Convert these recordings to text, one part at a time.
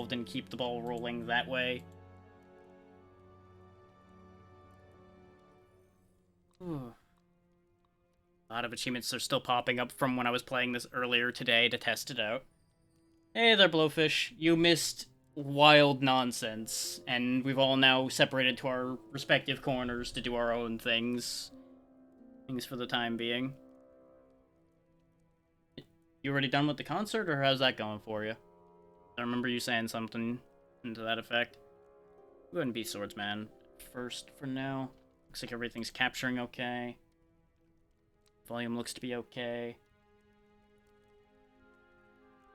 involved and keep the ball rolling that way. Ooh. A lot of achievements are still popping up from when I was playing this earlier today to test it out. Hey there, Blowfish. You missed wild nonsense, and we've all now separated to our respective corners to do our own things. Things for the time being. You already done with the concert, or how's that going for you? I remember you saying something to that effect. Go ahead and be Swordsman first for now. Looks like everything's capturing okay. Volume looks to be okay.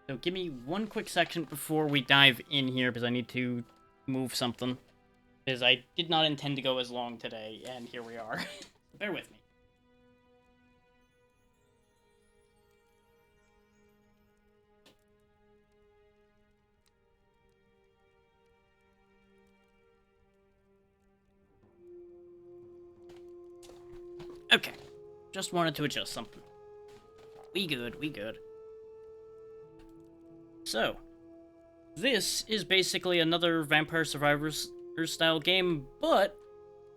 So give me one quick second before we dive in here, because I need to move something. Because I did not intend to go as long today, and here we are. Bear with me. Okay. Just wanted to adjust something. We good, we good. So, this is basically another Vampire Survivors style game, but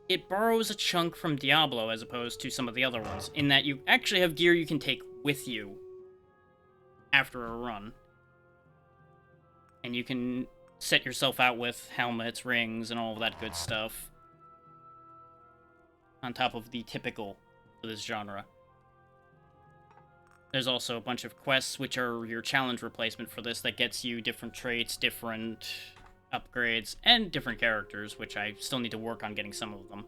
it borrows a chunk from Diablo as opposed to some of the other ones, in that you actually have gear you can take with you after a run. And you can set yourself out with helmets, rings, and all of that good stuff. On top of the typical for this genre. There's also a bunch of quests, which are your challenge replacement for this, that gets you different traits, different upgrades, and different characters, which I still need to work on getting some of them.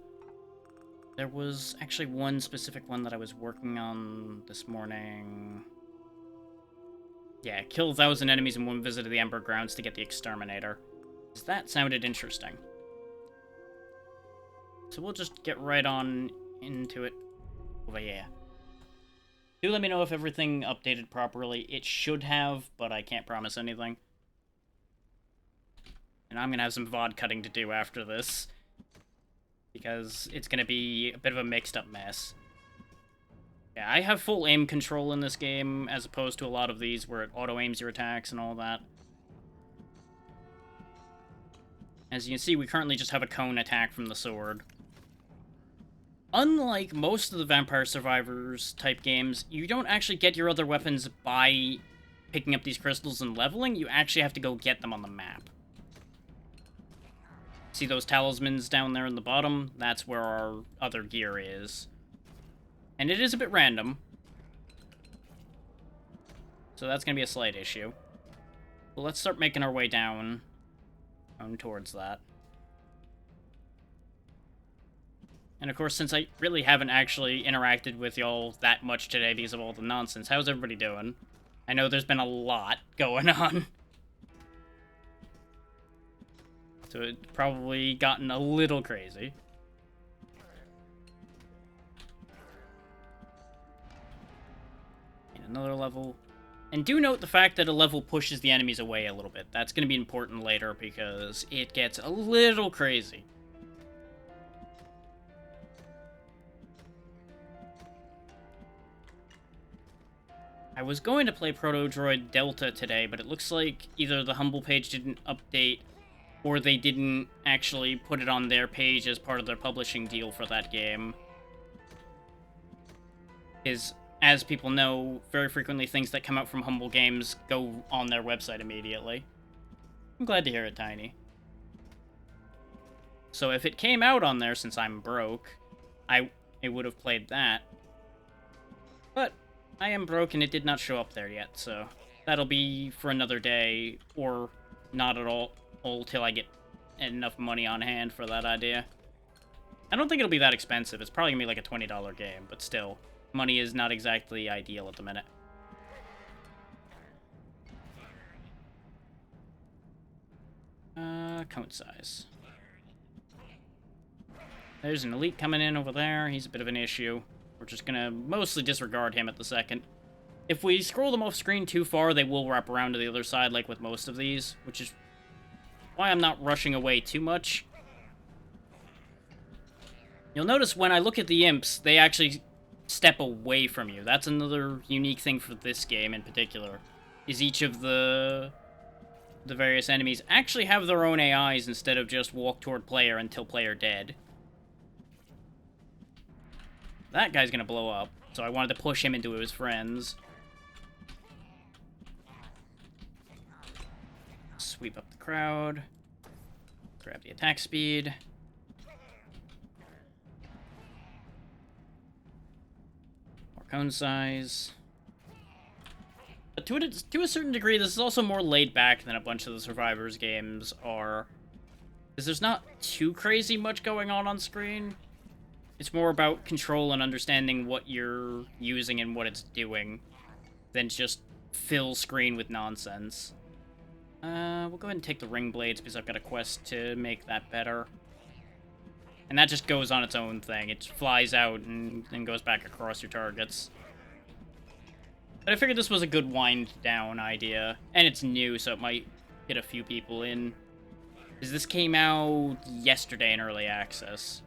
There was actually one specific one that I was working on this morning. Yeah, kill 1,000 enemies in one visit to the Ember Grounds to get the Exterminator. That sounded interesting. So we'll just get right on into it over here. Do let me know if everything updated properly. It should have, but I can't promise anything. And I'm gonna have some VOD cutting to do after this, because it's gonna be a bit of a mixed up mess. Yeah, I have full aim control in this game, as opposed to a lot of these where it auto-aims your attacks and all that. As you can see, we currently just have a cone attack from the sword. Unlike most of the Vampire Survivors type games, you don't actually get your other weapons by picking up these crystals and leveling. You actually have to go get them on the map. See those talismans down there in the bottom? That's where our other gear is. And it is a bit random. So that's going to be a slight issue. But let's start making our way down towards that. And of course, since I really haven't actually interacted with y'all that much today because of all the nonsense, how's everybody doing? I know there's been a lot going on. So it's probably gotten a little crazy. And another level. And do note the fact that a level pushes the enemies away a little bit. That's going to be important later because it gets a little crazy. I was going to play Proto Droid Delta today, but it looks like either the Humble page didn't update, or they didn't actually put it on their page as part of their publishing deal for that game. As people know, very frequently things that come out from Humble Games go on their website immediately. I'm glad to hear it, Tiny. So if it came out on there, since I'm broke, I would have played that. But I am broke and it did not show up there yet, so that'll be for another day, or not at all till I get enough money on hand for that idea. I don't think it'll be that expensive. It's probably gonna be like a $20 game, but still, money is not exactly ideal at the minute. Cone size. There's an elite coming in over there. He's a bit of an issue. We're just gonna mostly disregard him at the second. If we scroll them off screen too far, they will wrap around to the other side, like with most of these, which is why I'm not rushing away too much. You'll notice when I look at the imps, they actually step away from you. That's another unique thing for this game in particular, is each of the the various enemies actually have their own AIs instead of just walk toward player until player dead. That guy's gonna blow up, so I wanted to push him into his friends. Sweep up the crowd. Grab the attack speed. More cone size. But to a certain degree, this is also more laid back than a bunch of the Survivors games are. Because there's not too crazy much going on screen. It's more about control and understanding what you're using and what it's doing than just fill screen with nonsense. We'll go ahead and take the ring blades because I've got a quest to make that better. And that just goes on its own thing. It flies out and then goes back across your targets. But I figured this was a good wind down idea. And it's new, so it might get a few people in. Because this came out yesterday in early access.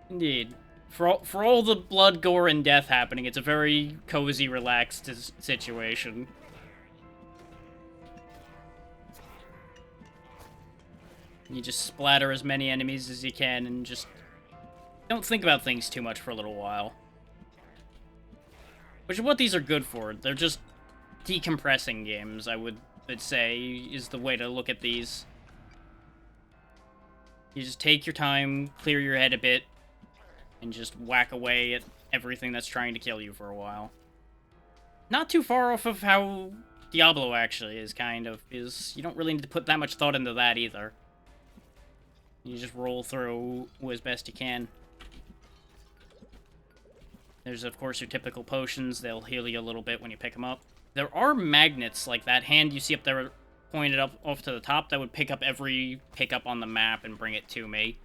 Indeed. For all the blood, gore, and death happening, it's a very cozy, relaxed situation. You just splatter as many enemies as you can and just don't think about things too much for a little while. Which is what these are good for. They're just decompressing games, I would say, is the way to look at these. You just take your time, clear your head a bit, and just whack away at everything that's trying to kill you for a while. Not too far off of how Diablo actually is, kind of, because you don't really need to put that much thought into that either. You just roll through as best you can. There's, of course, your typical potions. They'll heal you a little bit when you pick them up. There are magnets, like that hand you see up there pointed up off to the top, that would pick up every pickup on the map and bring it to me.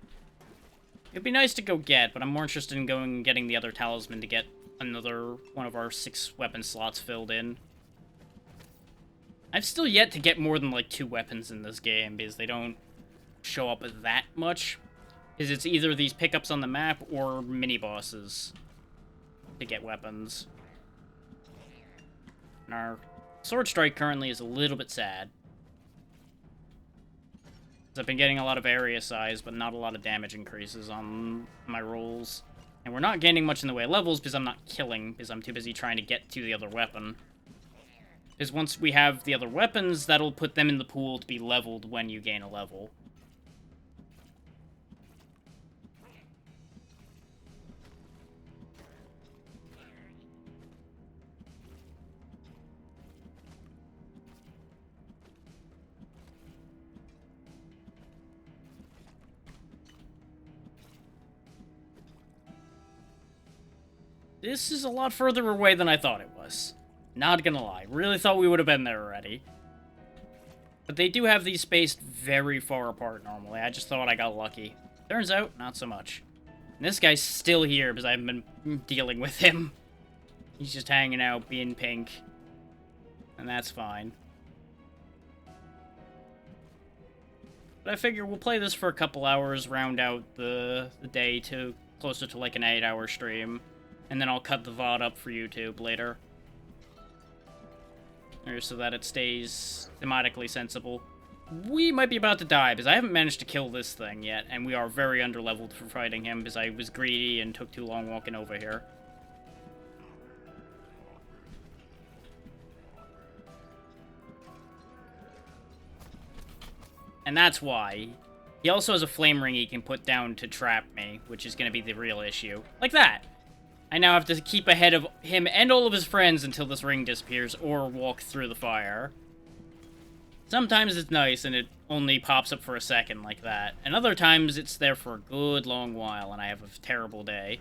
It'd be nice to go get, but I'm more interested in going and getting the other talisman to get another one of our 6 weapon slots filled in. I've still yet to get more than, like, 2 weapons in this game, because they don't show up that much. Because it's either these pickups on the map or mini-bosses to get weapons. And our Sword Strike currently is a little bit sad. I've been getting a lot of area size, but not a lot of damage increases on my rolls. And we're not gaining much in the way of levels because I'm not killing, because I'm too busy trying to get to the other weapon. Because once we have the other weapons, that'll put them in the pool to be leveled when you gain a level. This is a lot further away than I thought it was. Not gonna lie. Really thought we would have been there already. But they do have these spaced very far apart normally. I just thought I got lucky. Turns out, not so much. And this guy's still here because I haven't been dealing with him. He's just hanging out, being pink. And that's fine. But I figure we'll play this for a couple hours, round out the day to closer to like an 8-hour stream. And then I'll cut the VOD up for YouTube later. Or so that it stays thematically sensible. We might be about to die, because I haven't managed to kill this thing yet, and we are very underleveled for fighting him, because I was greedy and took too long walking over here. And that's why. He also has a flame ring he can put down to trap me, which is going to be the real issue. Like that! I now have to keep ahead of him and all of his friends until this ring disappears, or walk through the fire. Sometimes it's nice and it only pops up for a second like that, and other times it's there for a good long while and I have a terrible day.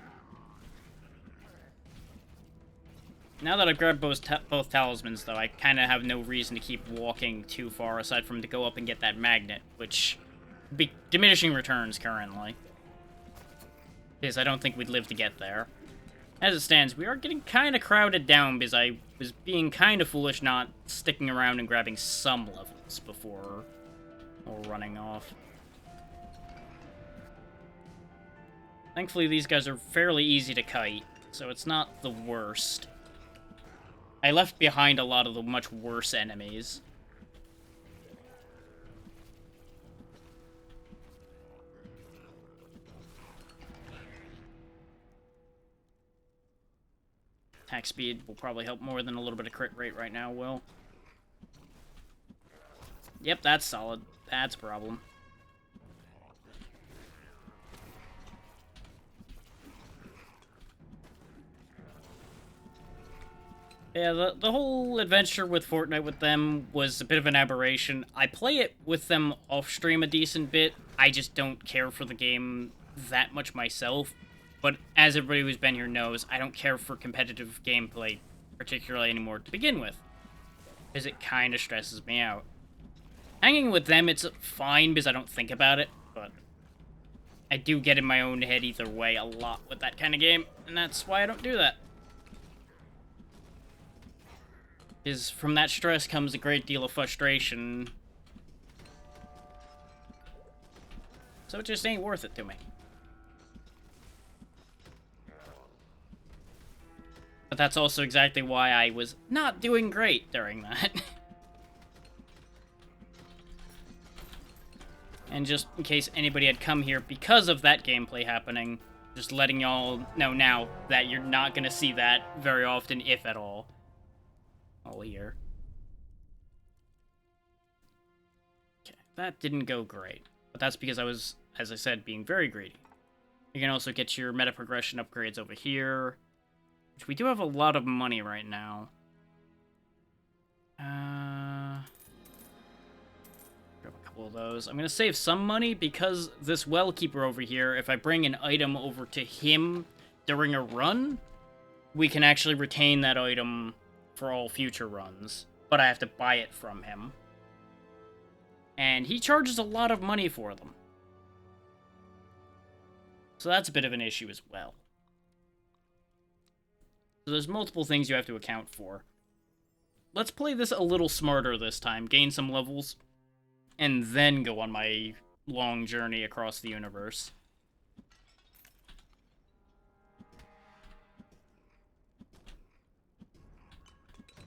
Now that I've grabbed both talismans, though, I kind of have no reason to keep walking too far aside from to go up and get that magnet, which would be diminishing returns currently. Because I don't think we'd live to get there. As it stands, we are getting kind of crowded down because I was being kind of foolish not sticking around and grabbing some levels before running off. Thankfully, these guys are fairly easy to kite, so it's not the worst. I left behind a lot of the much worse enemies. Attack speed will probably help more than a little bit of crit rate right now will. Yep, that's solid. That's a problem. Yeah, the whole adventure with Fortnite with them was a bit of an aberration. I play it with them off-stream a decent bit. I just don't care for the game that much myself. But as everybody who's been here knows, I don't care for competitive gameplay particularly anymore to begin with. Because it kind of stresses me out. Hanging with them, it's fine because I don't think about it. But I do get in my own head either way a lot with that kind of game. And that's why I don't do that. Because from that stress comes a great deal of frustration. So it just ain't worth it to me. But that's also exactly why I was not doing great during that. And just in case anybody had come here because of that gameplay happening, just letting y'all know now that you're not going to see that very often, if at all. All here. Okay, that didn't go great. But that's because I was, as I said, being very greedy. You can also get your meta progression upgrades over here. Which we do have a lot of money right now. Grab a couple of those. I'm going to save some money because this well keeper over here, if I bring an item over to him during a run, we can actually retain that item for all future runs, but I have to buy it from him. And he charges a lot of money for them. So that's a bit of an issue as well. So there's multiple things you have to account for. Let's play this a little smarter this time, gain some levels, and then go on my long journey across the universe.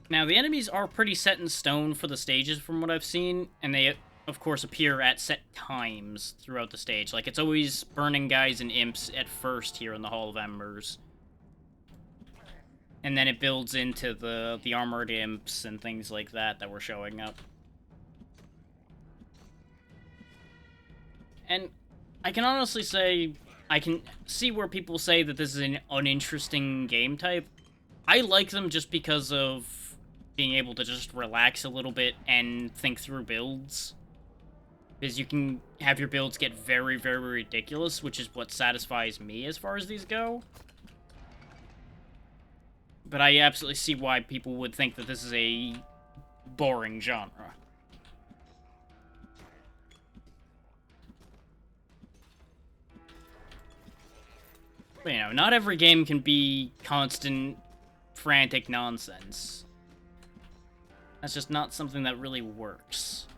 Now, the enemies are pretty set in stone for the stages from what I've seen, and they, of course, appear at set times throughout the stage. Like, it's always burning guys and imps at first here in the Hall of Embers. And then it builds into the armored imps and things like that were showing up. And I can honestly say, I can see where people say that this is an uninteresting game type. I like them just because of being able to just relax a little bit and think through builds. Because you can have your builds get very, very ridiculous, which is what satisfies me as far as these go. But I absolutely see why people would think that this is a boring genre. But, you know, not every game can be constant, frantic nonsense. That's just not something that really works.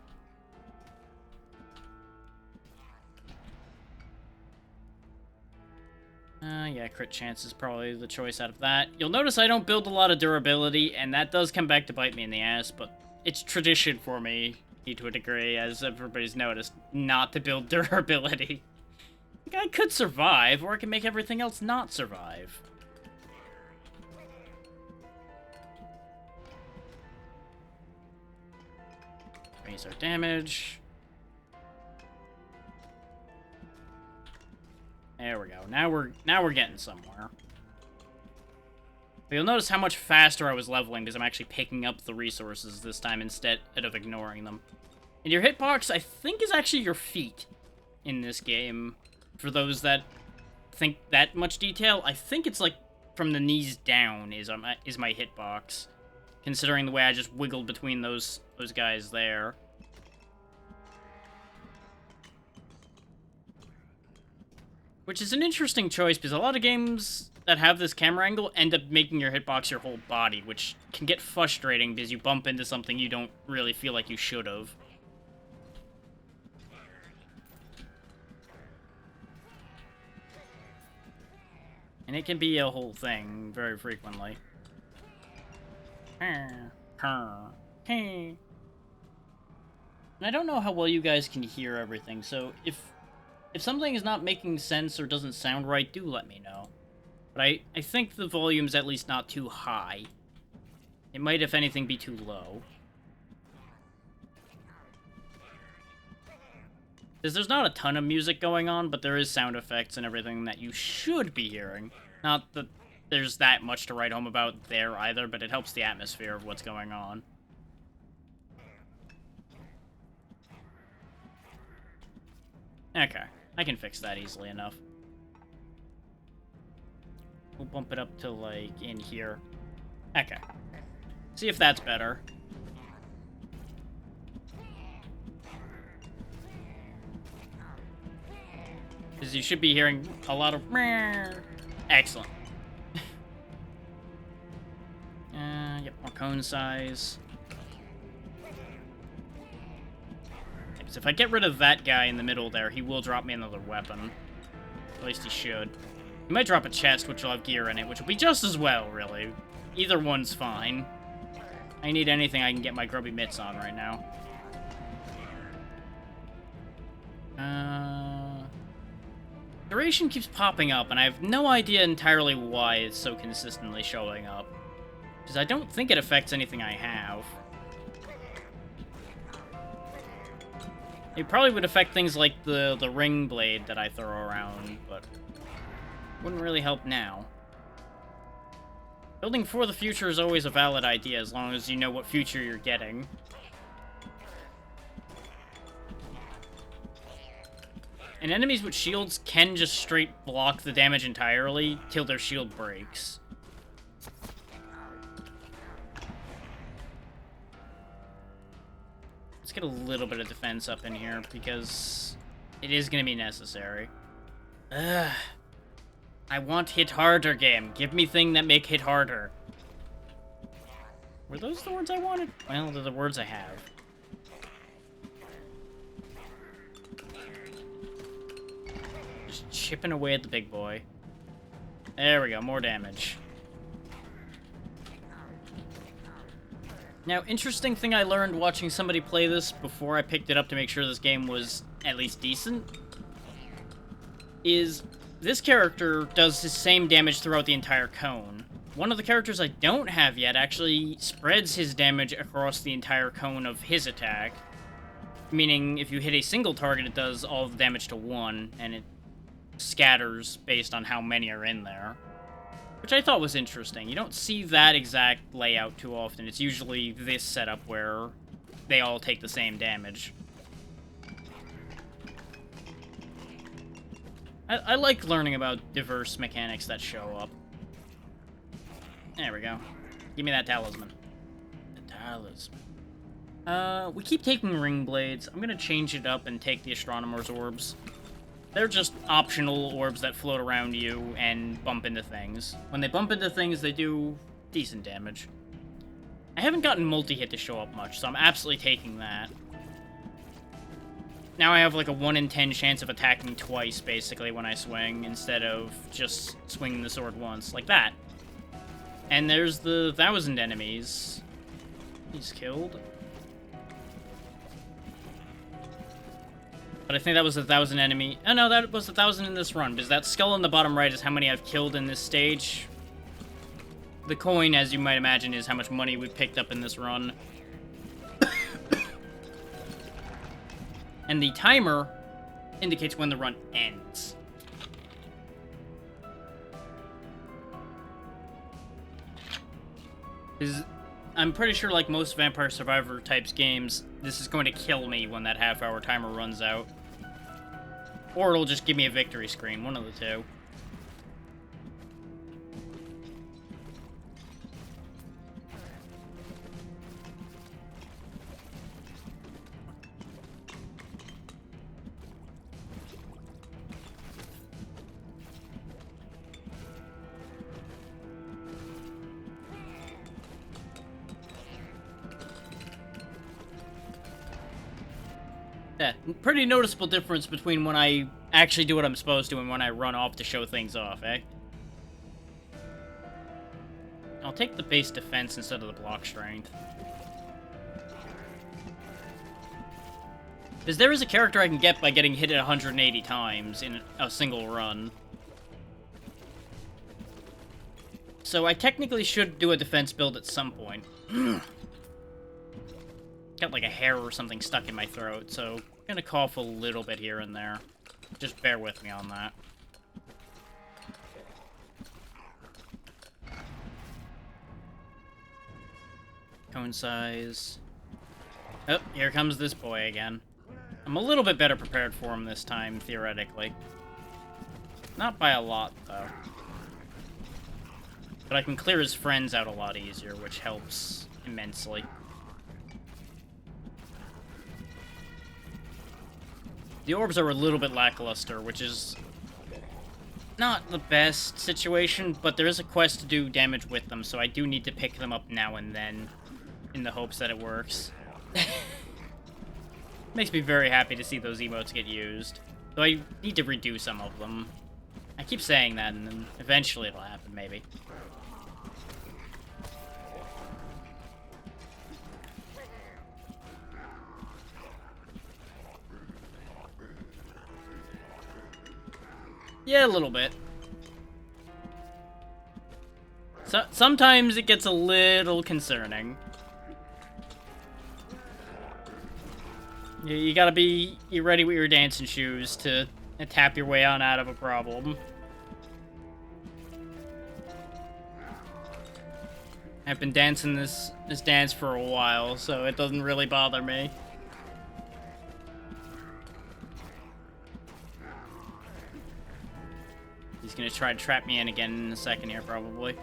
Yeah, crit chance is probably the choice out of that. You'll notice I don't build a lot of durability, and that does come back to bite me in the ass, but it's tradition for me, to a degree, as everybody's noticed, not to build durability. Like, I could survive, or I can make everything else not survive. Raise our damage. There we go. Now we're getting somewhere. But you'll notice how much faster I was leveling because I'm actually picking up the resources this time instead of ignoring them. And your hitbox, I think, is actually your feet in this game. For those that think that much detail, I think it's like from the knees down is my hitbox. Considering the way I just wiggled between those guys there. Which is an interesting choice, because a lot of games that have this camera angle end up making your hitbox your whole body, which can get frustrating because you bump into something you don't really feel like you should have. And it can be a whole thing very frequently. And I don't know how well you guys can hear everything, so if something is not making sense or doesn't sound right, do let me know. But I think the volume's at least not too high. It might, if anything, be too low. Because there's not a ton of music going on, but there is sound effects and everything that you should be hearing. Not that there's that much to write home about there either, but it helps the atmosphere of what's going on. Okay, I can fix that easily enough. We'll bump it up to, like, in here. Okay. See if that's better. Because you should be hearing a lot of... Excellent. Yep, more cone size. Because if I get rid of that guy in the middle there, he will drop me another weapon. At least he should. He might drop a chest, which will have gear in it, which will be just as well, really. Either one's fine. I need anything I can get my grubby mitts on right now. Duration keeps popping up, and I have no idea entirely why it's so consistently showing up. Because I don't think it affects anything I have. It probably would affect things like the ring blade that I throw around, but wouldn't really help now. Building for the future is always a valid idea, as long as you know what future you're getting. And enemies with shields can just straight block the damage entirely till their shield breaks. Let's get a little bit of defense up in here, because it is going to be necessary. Ugh. I want hit harder, game. Give me thing that make hit harder. Were those the words I wanted? Well, they're the words I have. Just chipping away at the big boy. There we go, more damage. Now, interesting thing I learned watching somebody play this before I picked it up to make sure this game was at least decent, is this character does the same damage throughout the entire cone. One of the characters I don't have yet actually spreads his damage across the entire cone of his attack, meaning if you hit a single target, it does all the damage to one, and it scatters based on how many are in there. Which I thought was interesting. You don't see that exact layout too often. It's usually this setup where they all take the same damage. I like learning about diverse mechanics that show up. There we go. Give me that talisman. The talisman. We keep taking ring blades. I'm gonna change it up and take the astronomer's orbs. They're just optional orbs that float around you and bump into things. When they bump into things, they do decent damage. I haven't gotten multi-hit to show up much, so I'm absolutely taking that. Now I have like a 1 in 10 chance of attacking twice, basically, when I swing, instead of just swinging the sword once, like that. And there's the 1,000 enemies. He's killed. But I think that was 1,000 enemy. Oh no, that was 1,000 in this run, because that skull in the bottom right is how many I've killed in this stage. The coin, as you might imagine, is how much money we picked up in this run. And the timer indicates when the run ends. Because I'm pretty sure, like most Vampire Survivor types games, this is going to kill me when that half-hour timer runs out. Or it'll just give me a victory screen, one of the two. Yeah, pretty noticeable difference between when I actually do what I'm supposed to and when I run off to show things off, eh? I'll take the base defense instead of the block strength. Because there is a character I can get by getting hit 180 times in a single run. So I technically should do a defense build at some point. Got like a hair or something stuck in my throat, so I'm gonna cough a little bit here and there. Just bear with me on that. Cone size. Oh, here comes this boy again. I'm a little bit better prepared for him this time, theoretically. Not by a lot, though. But I can clear his friends out a lot easier, which helps immensely. The orbs are a little bit lackluster, which is not the best situation, but there is a quest to do damage with them, so I do need to pick them up now and then, in the hopes that it works. Makes me very happy to see those emotes get used. Though I need to redo some of them. I keep saying that, and then eventually it'll happen, maybe. Yeah, a little bit. So, sometimes it gets a little concerning. You gotta be ready with your dancing shoes to tap your way on out of a problem. I've been dancing this dance for a while, so it doesn't really bother me. He's gonna try to trap me in again in a second here, probably.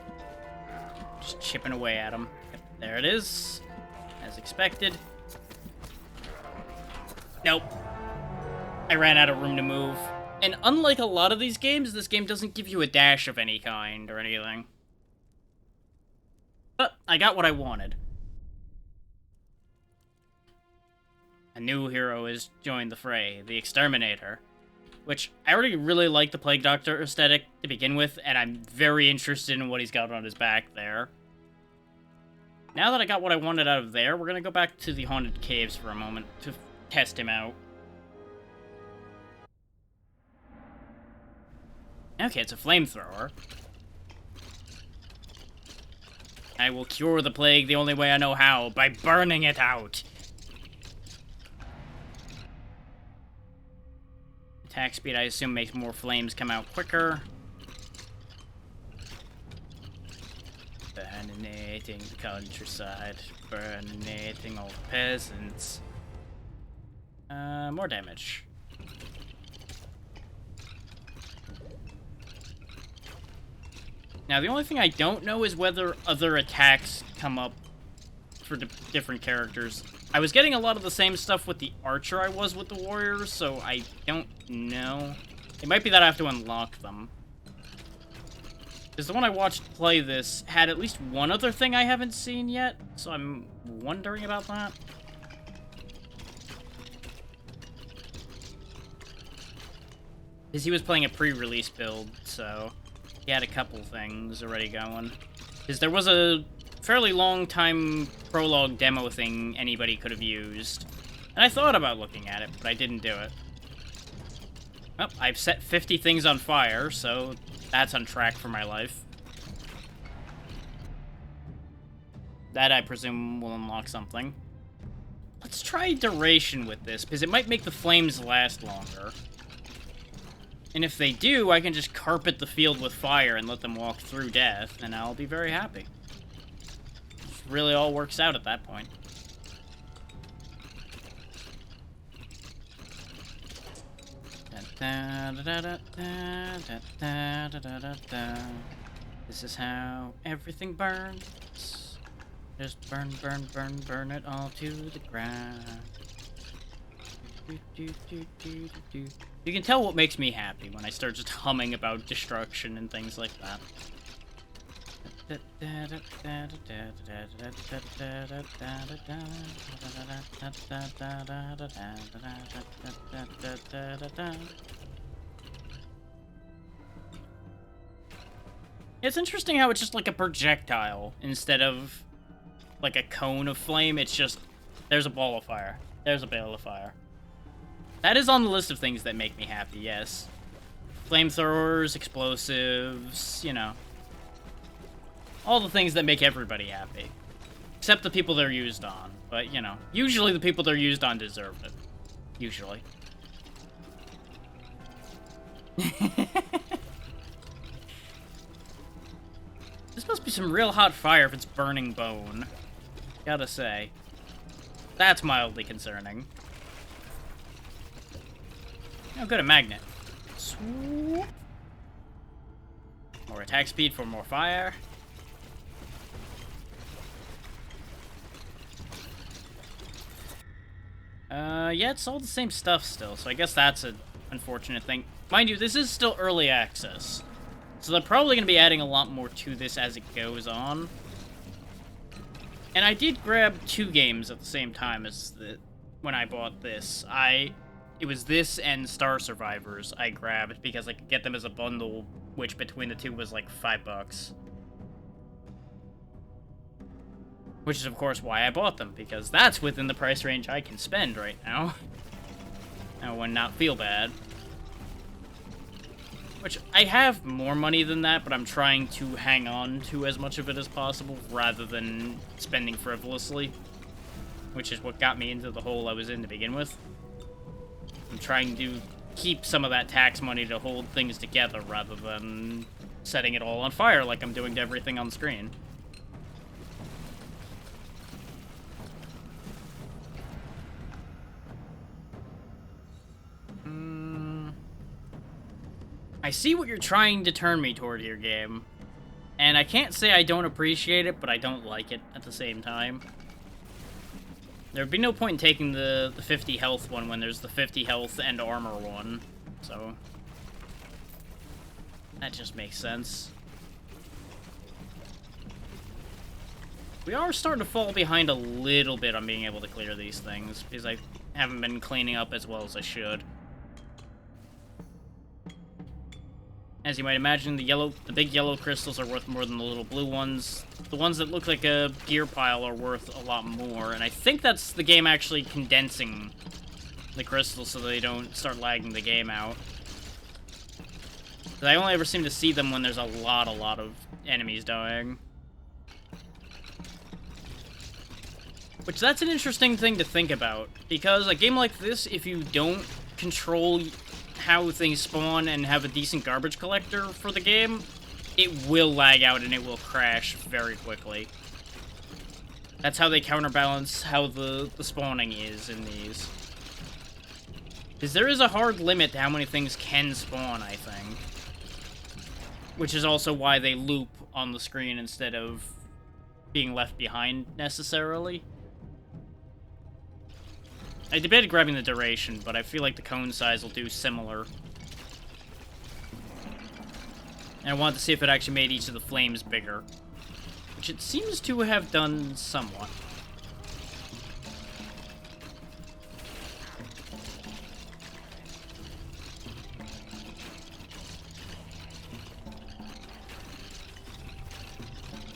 Just chipping away at him. Yep, there it is. As expected. Nope. I ran out of room to move. And unlike a lot of these games, this game doesn't give you a dash of any kind or anything. But I got what I wanted. A new hero has joined the fray, the Exterminator. Which, I already really like the Plague Doctor aesthetic to begin with, and I'm very interested in what he's got on his back there. Now that I got what I wanted out of there, we're gonna go back to the Haunted Caves for a moment to test him out. Okay, it's a flamethrower. I will cure the plague the only way I know how, by burning it out. Attack speed, I assume, makes more flames come out quicker. Burning the countryside, burning all the peasants. More damage. Now, the only thing I don't know is whether other attacks come up for different characters. I was getting a lot of the same stuff with the archer I was with the warriors, so I don't know. It might be that I have to unlock them. Because the one I watched play this had at least one other thing I haven't seen yet, so I'm wondering about that. Because he was playing a pre-release build, so he had a couple things already going. Because there was a fairly long time prologue demo thing anybody could have used. And I thought about looking at it, but I didn't do it. Oh, I've set 50 things on fire, so that's on track for my life. That, I presume, will unlock something. Let's try duration with this, because it might make the flames last longer. And if they do, I can just carpet the field with fire and let them walk through death, and I'll be very happy. It really all works out at that point. This is how everything burns. Just burn, burn, burn, burn it all to the ground. You can tell what makes me happy when I start just humming about destruction and things like that. It's interesting how it's just like a projectile instead of like a cone of flame. It's just, there's a ball of fire. There's a ball of fire. That is on the list of things that make me happy, yes. Flamethrowers, explosives, you know. All the things that make everybody happy. Except the people they're used on. But, you know, usually the people they're used on deserve it. Usually. This must be some real hot fire if it's burning bone. Gotta say. That's mildly concerning. Oh, good, a magnet. Swoop. More attack speed for more fire. Yeah, it's all the same stuff still, so I guess that's an unfortunate thing. Mind you, this is still early access, so they're probably going to be adding a lot more to this as it goes on. And I did grab 2 games at the same time as when I bought this. It was this and Star Survivors I grabbed because I could get them as a bundle, which between the two was like $5. Which is, of course, why I bought them, because that's within the price range I can spend right now. And would not feel bad. Which, I have more money than that, but I'm trying to hang on to as much of it as possible, rather than spending frivolously. Which is what got me into the hole I was in to begin with. I'm trying to keep some of that tax money to hold things together, rather than setting it all on fire like I'm doing to everything on the screen. I see what you're trying to turn me toward here, game. And I can't say I don't appreciate it, but I don't like it at the same time. There'd be no point in taking the 50 health one when there's the 50 health and armor one. So, that just makes sense. We are starting to fall behind a little bit on being able to clear these things, because I haven't been cleaning up as well as I should. As you might imagine, the big yellow crystals are worth more than the little blue ones. The ones that look like a gear pile are worth a lot more, and I think that's the game actually condensing the crystals so they don't start lagging the game out. Because I only ever seem to see them when there's a lot of enemies dying. Which, that's an interesting thing to think about, because a game like this, if you don't control how things spawn and have a decent garbage collector for the game, it will lag out and it will crash very quickly. That's how they counterbalance how the spawning is in these. Because there is a hard limit to how many things can spawn, I think. Which is also why they loop on the screen instead of being left behind, necessarily. I debated grabbing the duration, but I feel like the cone size will do similar. And I wanted to see if it actually made each of the flames bigger. Which it seems to have done somewhat.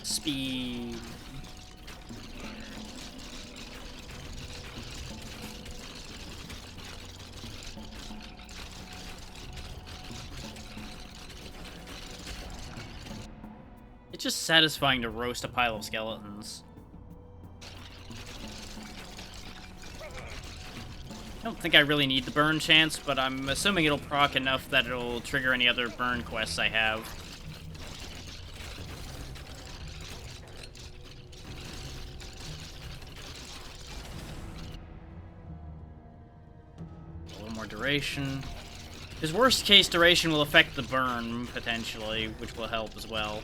Speed. It's just satisfying to roast a pile of skeletons. I don't think I really need the burn chance, but I'm assuming it'll proc enough that it'll trigger any other burn quests I have. A little more duration. His worst case duration will affect the burn, potentially, which will help as well.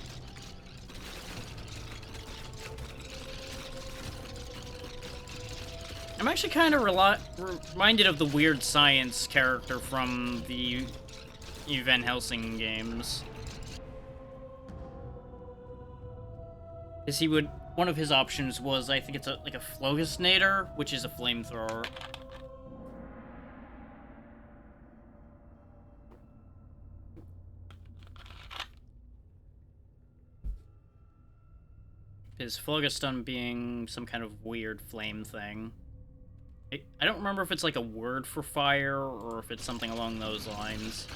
I'm actually kind of reminded of the Weird Science character from the Van Helsing games. Because one of his options was, I think it's like a Phlogisnator, which is a flamethrower. His Phlogiston being some kind of weird flame thing. I don't remember if it's like a word for fire, or if it's something along those lines.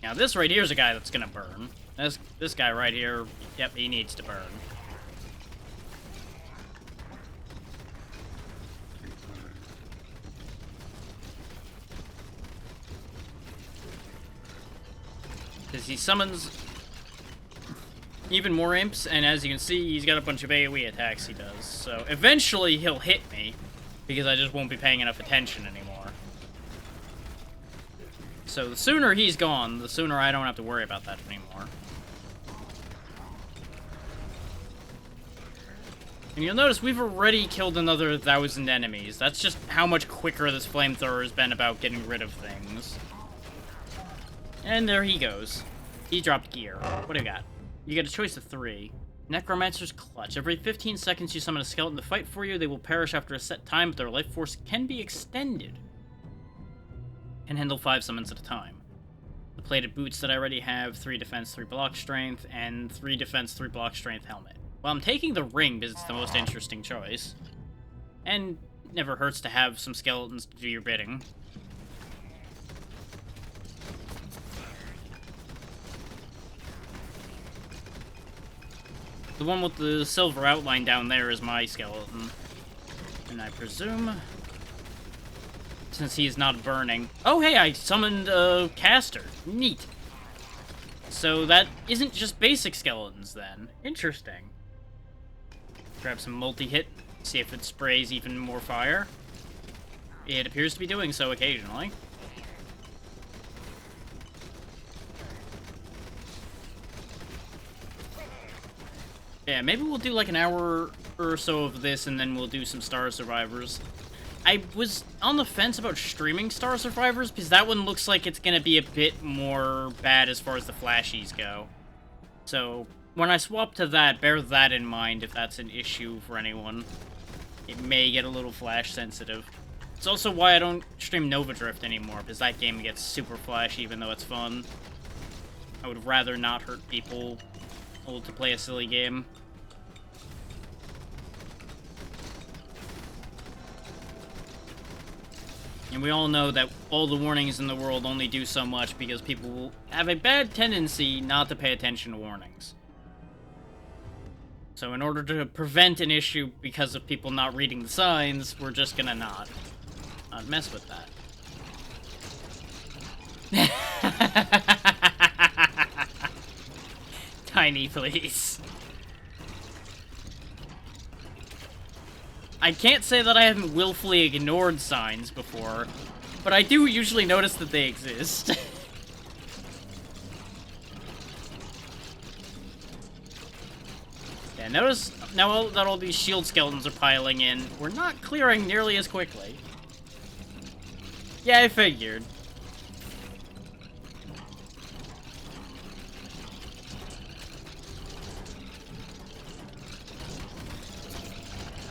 Now this right here is a guy that's gonna burn. This guy right here, yep, he needs to burn. Because he summons even more imps, and as you can see, he's got a bunch of AoE attacks he does. So eventually he'll hit me, because I just won't be paying enough attention anymore. So the sooner he's gone, the sooner I don't have to worry about that anymore. And you'll notice we've already killed another 1,000 enemies. That's just how much quicker this flamethrower has been about getting rid of things. And there he goes. He dropped gear. What do we got? You get a choice of 3. Necromancer's Clutch. Every 15 seconds you summon a skeleton to fight for you. They will perish after a set time, but their life force can be extended. Can handle 5 summons at a time. The plated boots that I already have, 3 defense, 3 block strength, and 3 defense, 3 block strength helmet. Well, I'm taking the ring because it's the most interesting choice. And it never hurts to have some skeletons to do your bidding. The one with the silver outline down there is my skeleton. And I presume, since he's not burning... Oh, hey, I summoned a caster. Neat. So that isn't just basic skeletons, then. Interesting. Grab some multi-hit, see if it sprays even more fire. It appears to be doing so occasionally. Yeah, maybe we'll do like an hour or so of this, and then we'll do some Star Survivors. I was on the fence about streaming Star Survivors, because that one looks like it's gonna be a bit more bad as far as the flashies go. So, when I swap to that, bear that in mind if that's an issue for anyone. It may get a little flash sensitive. It's also why I don't stream Nova Drift anymore, because that game gets super flashy even though it's fun. I would rather not hurt people to play a silly game. And we all know that all the warnings in the world only do so much because people will have a bad tendency not to pay attention to warnings. So in order to prevent an issue because of people not reading the signs, we're just gonna not mess with that. Tiny, please. I can't say that I haven't willfully ignored signs before, but I do usually notice that they exist. Yeah, notice now that all these shield skeletons are piling in, we're not clearing nearly as quickly. Yeah, I figured.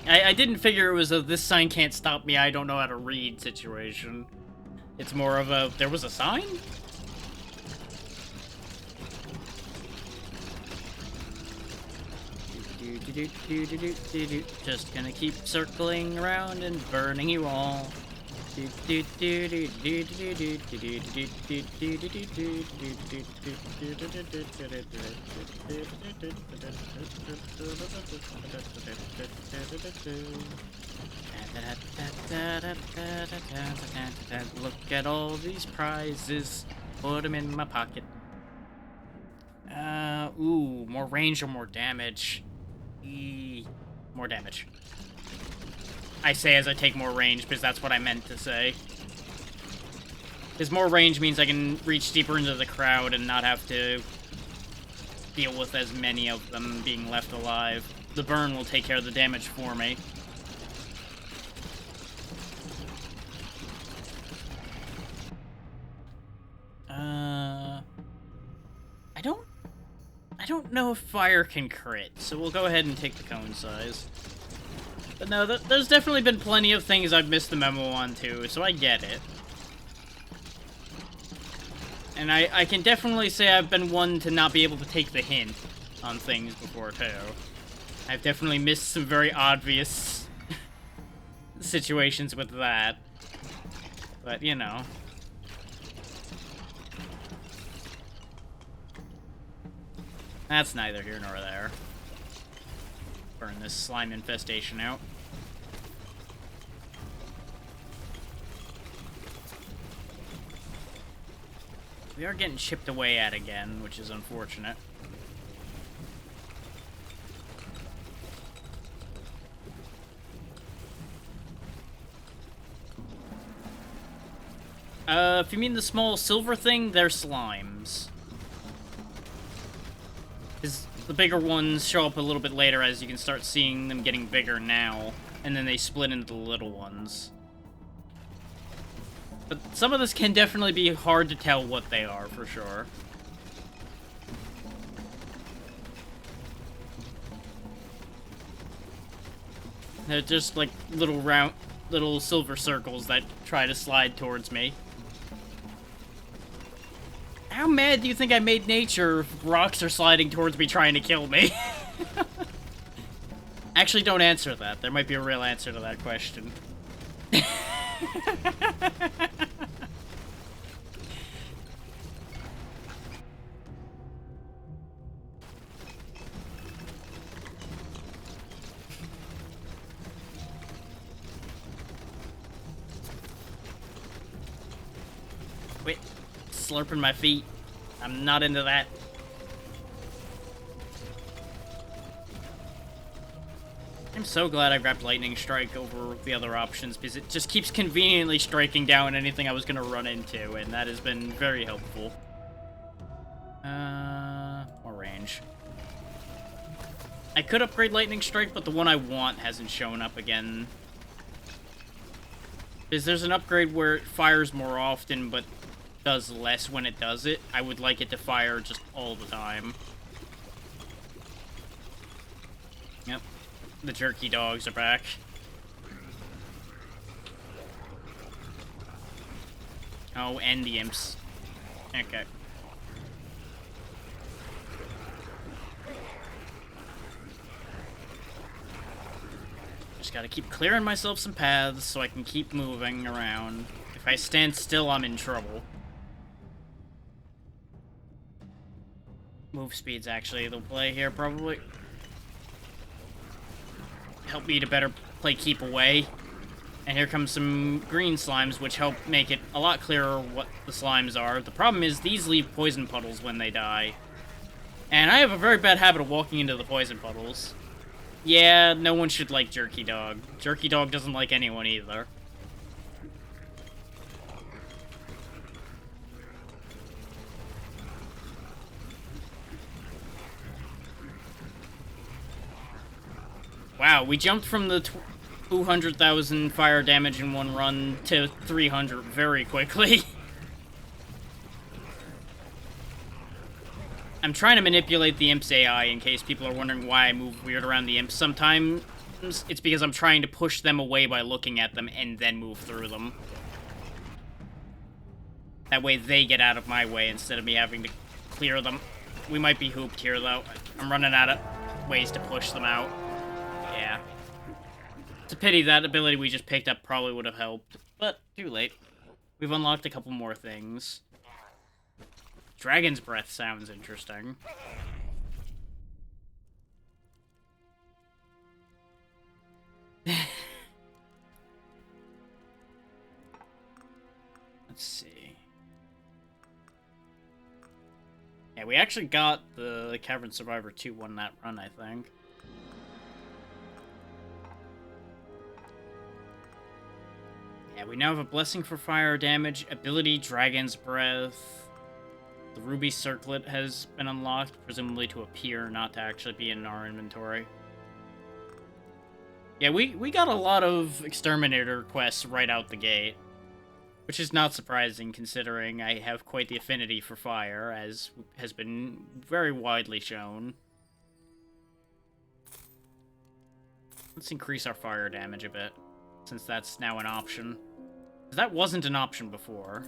I didn't figure it was a "this sign can't stop me, I don't know how to read" situation. It's more of a "there was a sign?" Just gonna keep circling around and burning you all. Look at all these prizes. Put them in my pocket. Ooh, more range or more damage? More damage. I say as I take more range, because that's what I meant to say. Because more range means I can reach deeper into the crowd and not have to deal with as many of them being left alive. The burn will take care of the damage for me. I don't know if fire can crit, so we'll go ahead and take the cone size. But no, there's definitely been plenty of things I've missed the memo on too, so I get it. And I can definitely say I've been one to not be able to take the hint. on things before, too. I've definitely missed some very obvious situations with that. But, you know. That's neither here nor there. Burn this slime infestation out. We are getting chipped away at again, which is unfortunate. If you mean the small silver thing, they're slimes. The bigger ones show up a little bit later as you can start seeing them getting bigger now, and then they split into the little ones. But some of this can definitely be hard to tell what they are, for sure. They're just like little silver circles that try to slide towards me. How mad do you think I made nature if rocks are sliding towards me trying to kill me? Actually, don't answer that. There might be a real answer to that question. Wait, slurping my feet. I'm not into that. I'm so glad I grabbed Lightning Strike over the other options, because it just keeps conveniently striking down anything I was going to run into, and that has been very helpful. More range. I could upgrade Lightning Strike, but the one I want hasn't shown up again. Because there's an upgrade where it fires more often, but does less when it does it. I would like it to fire just all the time. Yep. The jerky dogs are back. Oh, and the imps. Okay. Just gotta keep clearing myself some paths so I can keep moving around. If I stand still, I'm in trouble. Move speed's actually the play here, probably. Help me to better play keep away. And here comes some green slimes, which help make it a lot clearer what the slimes are. The problem is these leave poison puddles when they die. And I have a very bad habit of walking into the poison puddles. Yeah, no one should like Jerky Dog. Jerky Dog doesn't like anyone either. Wow, we jumped from the 200,000 fire damage in one run to 300 very quickly. I'm trying to manipulate the Imp's AI in case people are wondering why I move weird around the Imps. Sometimes it's because I'm trying to push them away by looking at them and then move through them. That way they get out of my way instead of me having to clear them. We might be hooped here, though. I'm running out of ways to push them out. Yeah. It's a pity that ability we just picked up probably would have helped, but too late. We've unlocked a couple more things. Dragon's Breath sounds interesting. Let's see. Yeah, we actually got the Cavern Survivor 2 on that run, I think. Yeah, we now have a Blessing for Fire Damage, ability Dragon's Breath. The Ruby Circlet has been unlocked, presumably to appear, not to actually be in our inventory. Yeah, we got a lot of Exterminator quests right out the gate. Which is not surprising, considering I have quite the affinity for fire, as has been very widely shown. Let's increase our fire damage a bit, since that's now an option. 'Cause that wasn't an option before.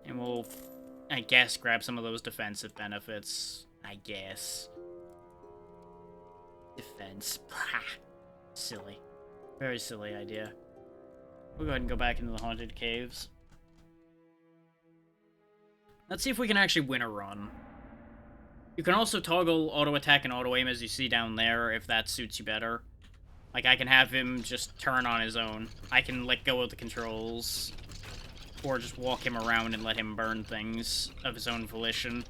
And we'll, I guess, grab some of those defensive benefits. I guess. Defense. Silly. Very silly idea. We'll go ahead and go back into the haunted caves. Let's see if we can actually win a run. You can also toggle auto attack and auto aim as you see down there if that suits you better. Like, I can have him just turn on his own. I can let go of the controls. Or just walk him around and let him burn things of his own volition.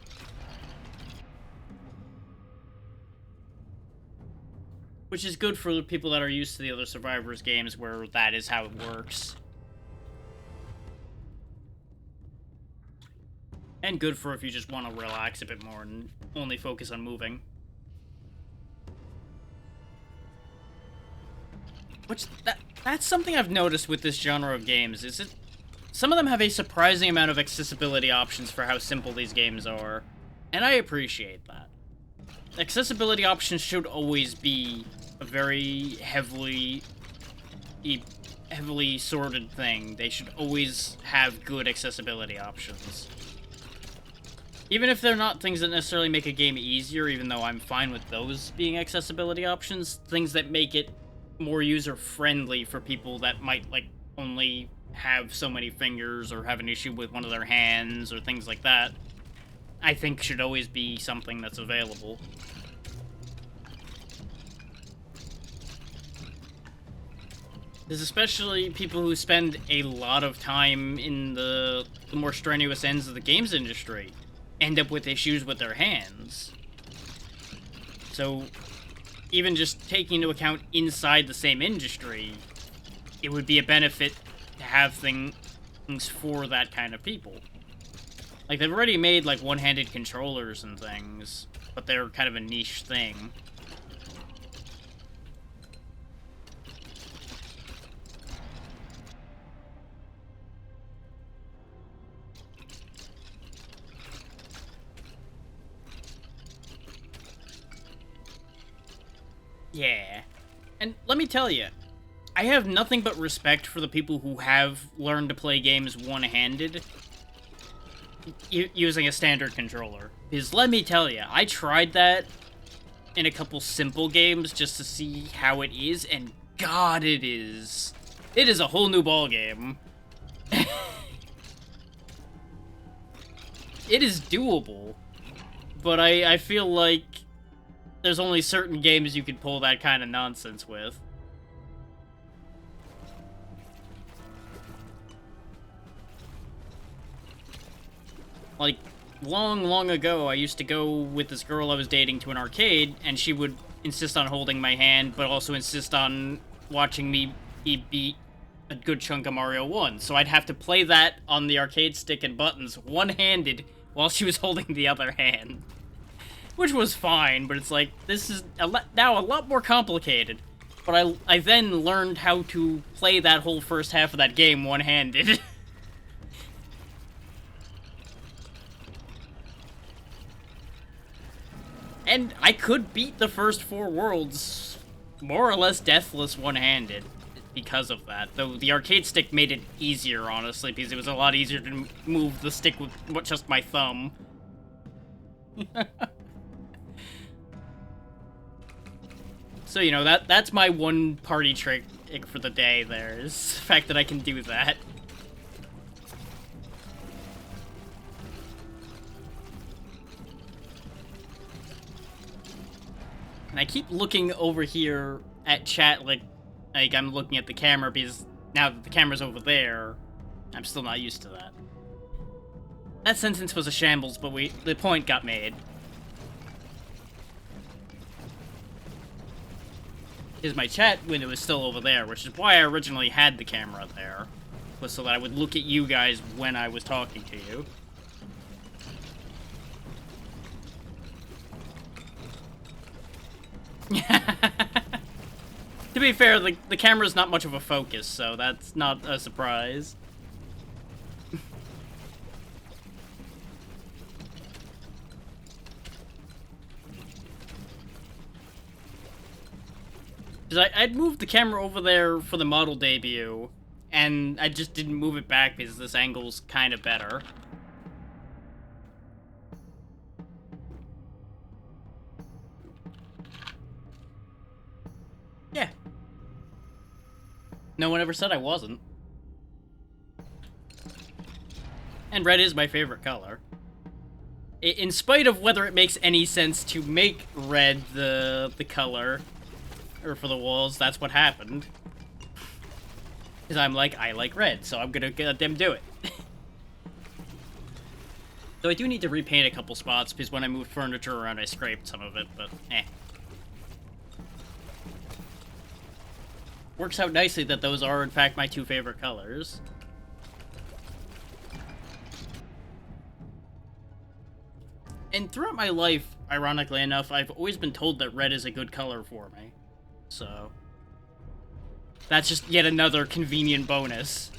Which is good for the people that are used to the other Survivors games where that is how it works. And good for if you just want to relax a bit more and only focus on moving. Which, that's something I've noticed with this genre of games, is it... Some of them have a surprising amount of accessibility options for how simple these games are, and I appreciate that. Accessibility options should always be a very heavily sorted thing. They should always have good accessibility options. Even if they're not things that necessarily make a game easier, even though I'm fine with those being accessibility options, things that make it more user-friendly for people that might, like, only have so many fingers or have an issue with one of their hands or things like that, I think should always be something that's available. There's especially people who spend a lot of time in the more strenuous ends of the games industry end up with issues with their hands. So, even just taking into account inside the same industry, it would be a benefit to have things for that kind of people. Like, they've already made, like, one-handed controllers and things, but they're kind of a niche thing. Yeah. And let me tell you, I have nothing but respect for the people who have learned to play games one-handed using a standard controller. Because let me tell you, I tried that in a couple simple games just to see how it is, and God, it is. It is a whole new ballgame. It is doable, but I feel like there's only certain games you can pull that kind of nonsense with. Like, long ago, I used to go with this girl I was dating to an arcade, and she would insist on holding my hand, but also insist on watching me beat a good chunk of Mario 1. So I'd have to play that on the arcade stick and buttons, one-handed, while she was holding the other hand. Which was fine, but it's like, this is now a lot more complicated. But I then learned how to play that whole first half of that game one-handed. And I could beat the first 4 worlds more or less deathless one-handed because of that. Though the arcade stick made it easier, honestly, because it was a lot easier to move the stick with just my thumb. So, you know, that's my one party trick for the day there, is the fact that I can do that. And I keep looking over here at chat like I'm looking at the camera, because now that the camera's over there, I'm still not used to that. That sentence was a shambles, but the point got made. Is my chat window is still over there, which is why I originally had the camera there, was so that I would look at you guys when I was talking to you. To be fair, the camera's not much of a focus, so that's not a surprise. Because I'd moved the camera over there for the model debut, and I just didn't move it back because this angle's kind of better. No one ever said I wasn't. And red is my favorite color. In spite of whether it makes any sense to make red the color, or for the walls, that's what happened. Because I'm like, I like red, so I'm gonna let them do it. Though I do need to repaint a couple spots, because when I moved furniture around, I scraped some of it, but eh. Works out nicely that those are, in fact, my two favorite colors. And throughout my life, ironically enough, I've always been told that red is a good color for me. So that's just yet another convenient bonus.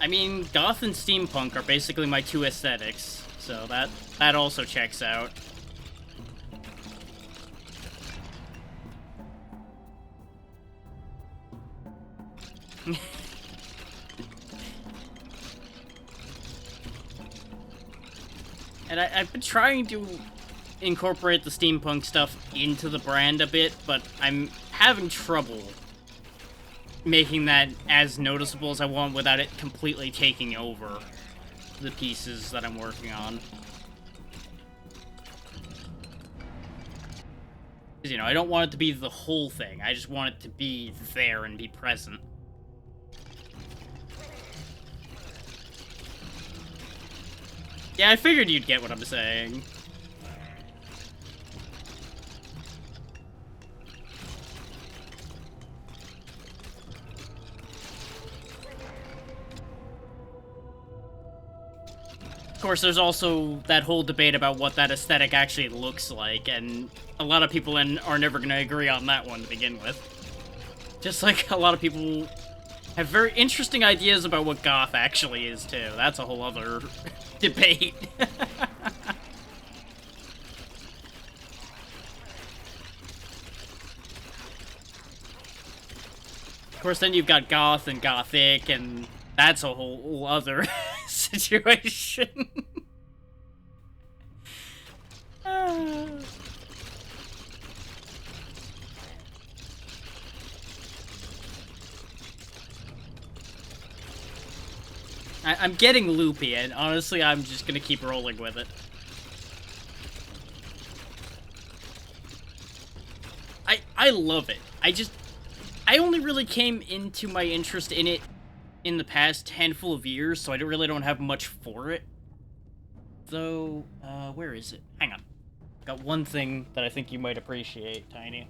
I mean, goth and steampunk are basically my two aesthetics, so that also checks out. And I've been trying to incorporate the steampunk stuff into the brand a bit, but I'm having trouble making that as noticeable as I want without it completely taking over the pieces that I'm working on. Because, you know, I don't want it to be the whole thing. I just want it to be there and be present. Yeah, I figured you'd get what I'm saying. Of course, there's also that whole debate about what that aesthetic actually looks like, and a lot of people are never going to agree on that one to begin with. Just like a lot of people have very interesting ideas about what goth actually is, too. That's a whole other debate. Of course, then you've got goth and gothic, and that's a whole other situation. I'm getting loopy, and honestly, I'm just gonna keep rolling with it. I love it. I only really came into my interest in it in the past handful of years, so I really don't have much for it. Though, where is it? Hang on. Got one thing that I think you might appreciate, Tiny.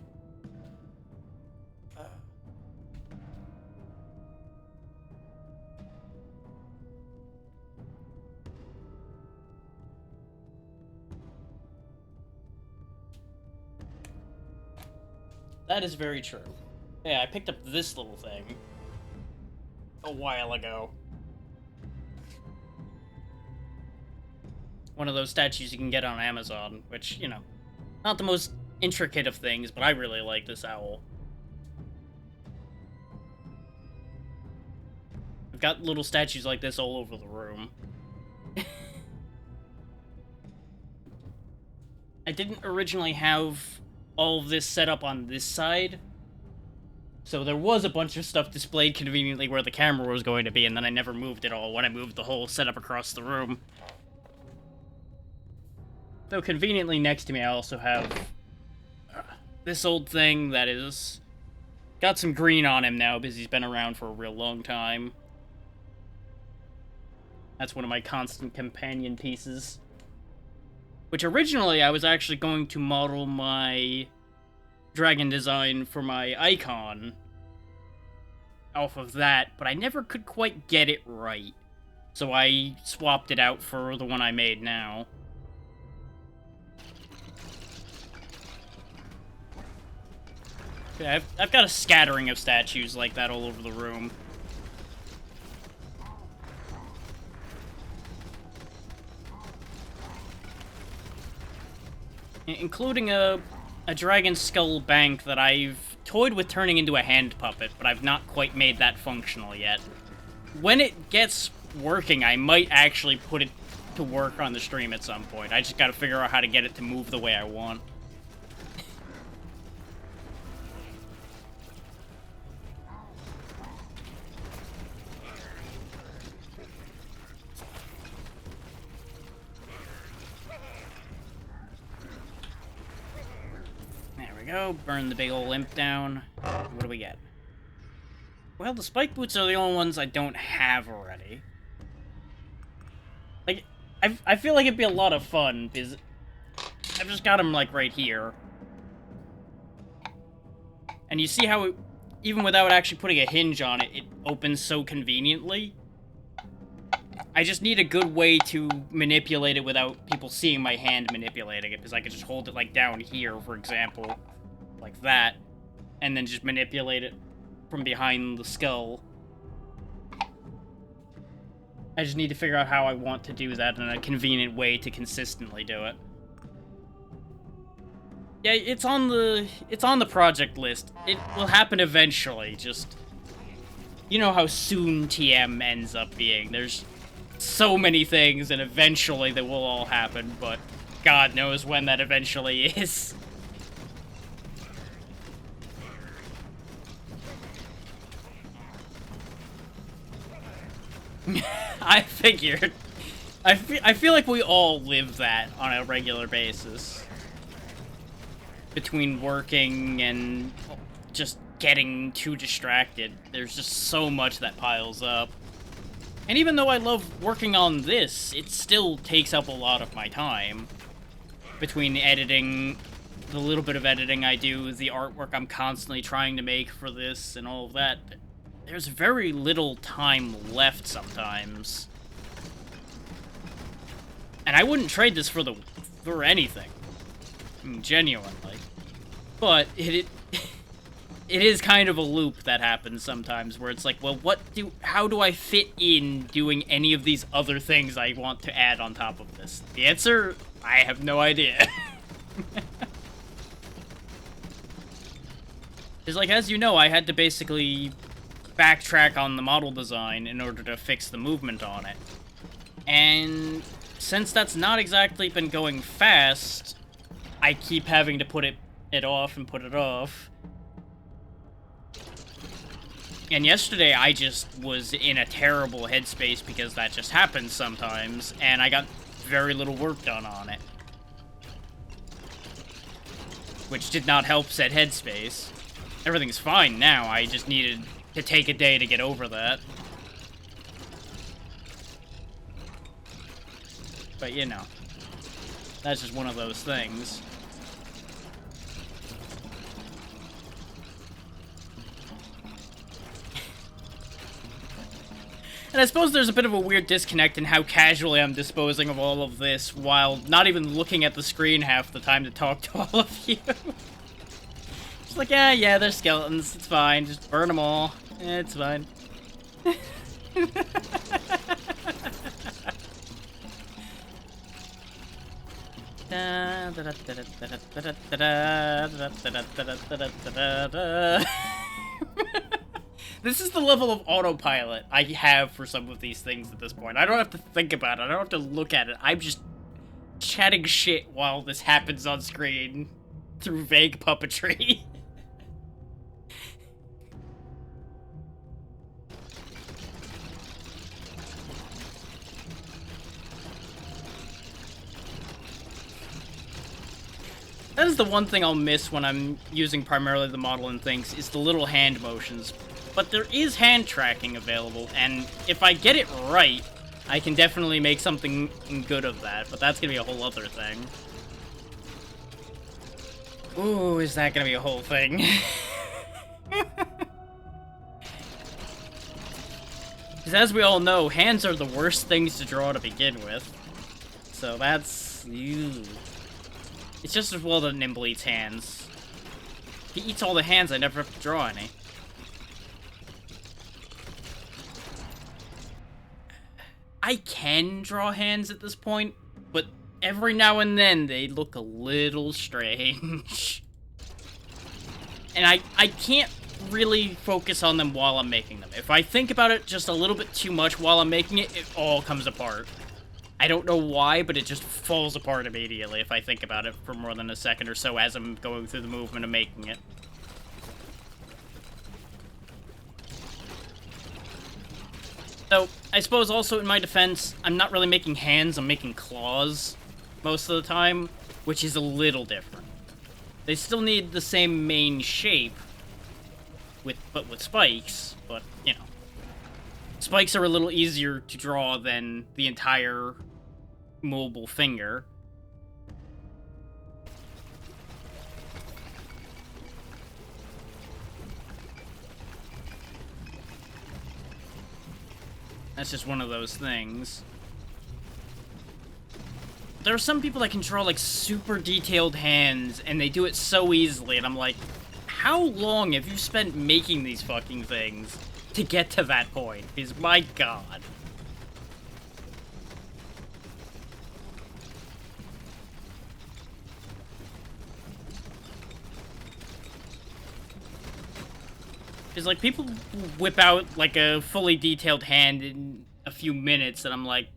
That is very true. Yeah, I picked up this little thing a while ago. One of those statues you can get on Amazon, which, you know, not the most intricate of things, but I really like this owl. I've got little statues like this all over the room. I didn't originally have all of this set up on this side, so there was a bunch of stuff displayed conveniently where the camera was going to be, and then I never moved it all when I moved the whole setup across the room. Though conveniently next to me I also have this old thing that is got some green on him now because he's been around for a real long time. That's one of my constant companion pieces. Which originally I was actually going to model my dragon design for my icon off of that, but I never could quite get it right. So I swapped it out for the one I made now. Okay, I've got a scattering of statues like that all over the room. Including a dragon skull bank that I've toyed with turning into a hand puppet, but I've not quite made that functional yet. when it gets working, I might actually put it to work on the stream at some point. I just gotta figure out how to get it to move the way I want. There we go. Burn the big old imp down. What do we get? Well, the spike boots are the only ones I don't have already. Like, I feel like it'd be a lot of fun, because I've just got them, like, right here. And you see how, even without actually putting a hinge on it, it opens so conveniently? I just need a good way to manipulate it without people seeing my hand manipulating it, because I could just hold it, like, down here, for example, like that, and then just manipulate it from behind the skull. I just need to figure out how I want to do that in a convenient way to consistently do it. Yeah, it's on the project list. It will happen eventually, just... You know how soon TM ends up being. There's so many things, and eventually they will all happen, but God knows when that eventually is. I figured. I feel like we all live that on a regular basis. Between working and just getting too distracted, there's just so much that piles up. And even though I love working on this, it still takes up a lot of my time. Between editing, the little bit of editing I do, the artwork I'm constantly trying to make for this, and all of that, there's very little time left sometimes. And I wouldn't trade this for anything. I mean, genuinely. But it is kind of a loop that happens sometimes, where it's like, well, how do I fit in doing any of these other things I want to add on top of this? The answer, I have no idea. Because, like, as you know, I had to basically backtrack on the model design in order to fix the movement on it. And since that's not exactly been going fast, I keep having to put it off and put it off. And yesterday I just was in a terrible headspace because that just happens sometimes, and I got very little work done on it. Which did not help said headspace. Everything's fine now, I just needed to take a day to get over that. But, you know, that's just one of those things. And I suppose there's a bit of a weird disconnect in how casually I'm disposing of all of this while not even looking at the screen half the time to talk to all of you. Just like, yeah, they're skeletons, it's fine, just burn them all. It's fine. This is the level of autopilot I have for some of these things at this point. I don't have to think about it. I don't have to look at it. I'm just chatting shit while this happens on screen through vague puppetry. That is the one thing I'll miss when I'm using primarily the model and things, is the little hand motions. But there is hand tracking available, and if I get it right, I can definitely make something good of that, but that's gonna be a whole other thing. Ooh, is that gonna be a whole thing? Because as we all know, hands are the worst things to draw to begin with. So that's... Ew. It's just as well that Nimble eats hands. If he eats all the hands, I never have to draw any. I can draw hands at this point, but every now and then they look a little strange. And I can't really focus on them while I'm making them. If I think about it just a little bit too much while I'm making it, it all comes apart. I don't know why, but it just falls apart immediately if I think about it for more than a second or so as I'm going through the movement of making it. So, I suppose also in my defense, I'm not really making hands, I'm making claws most of the time, which is a little different. They still need the same main shape, but with spikes, but, you know. Spikes are a little easier to draw than the entire mobile finger. That's just one of those things. There are some people that can draw, like, super detailed hands, and they do it so easily, and I'm like, how long have you spent making these fucking things to get to that point? Because, my god. Because, like, people whip out, like, a fully detailed hand in a few minutes, and I'm like,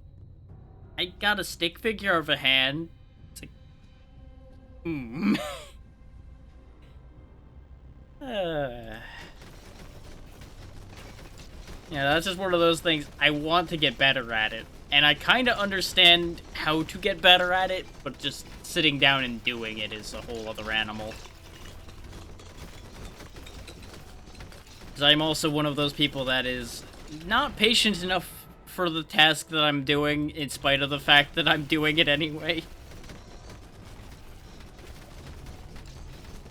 I got a stick figure of a hand. It's like, Yeah, that's just one of those things. I want to get better at it. And I kind of understand how to get better at it, but just sitting down and doing it is a whole other animal. Because I'm also one of those people that is not patient enough for the task that I'm doing, in spite of the fact that I'm doing it anyway.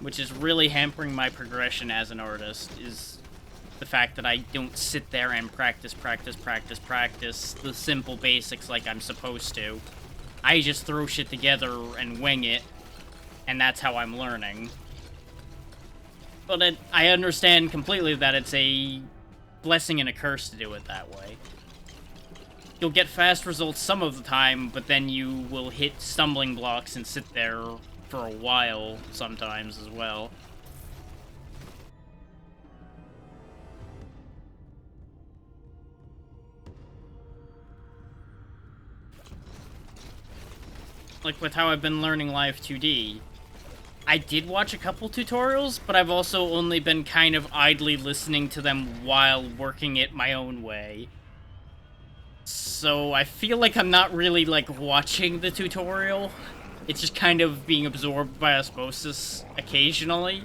Which is really hampering my progression as an artist, is the fact that I don't sit there and practice the simple basics like I'm supposed to. I just throw shit together and wing it, and that's how I'm learning. But I understand completely that it's a blessing and a curse to do it that way. You'll get fast results some of the time, but then you will hit stumbling blocks and sit there for a while sometimes as well. Like with how I've been learning Live 2D. I did watch a couple tutorials, but I've also only been kind of idly listening to them while working it my own way. So I feel like I'm not really, like, watching the tutorial. It's just kind of being absorbed by osmosis occasionally.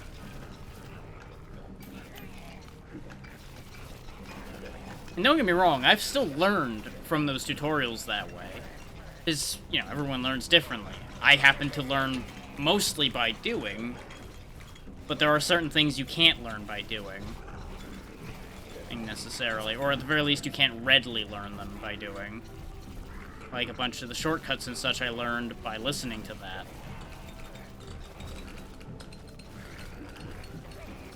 And don't get me wrong, I've still learned from those tutorials that way. Because, you know, everyone learns differently. I happen to learn mostly by doing, but there are certain things you can't learn by doing. Necessarily, or at the very least you can't readily learn them by doing. Like a bunch of the shortcuts and such I learned by listening to that.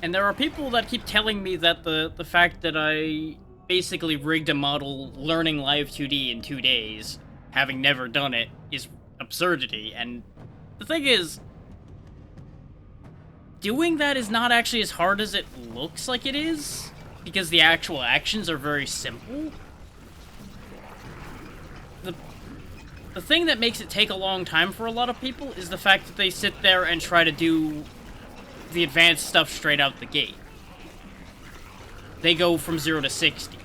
And there are people that keep telling me that the fact that I basically rigged a model learning Live 2D in 2 days, having never done it, is absurdity. And the thing is, doing that is not actually as hard as it looks like it is, because the actual actions are very simple. The thing that makes it take a long time for a lot of people is the fact that they sit there and try to do the advanced stuff straight out the gate. They go from 0 to 60.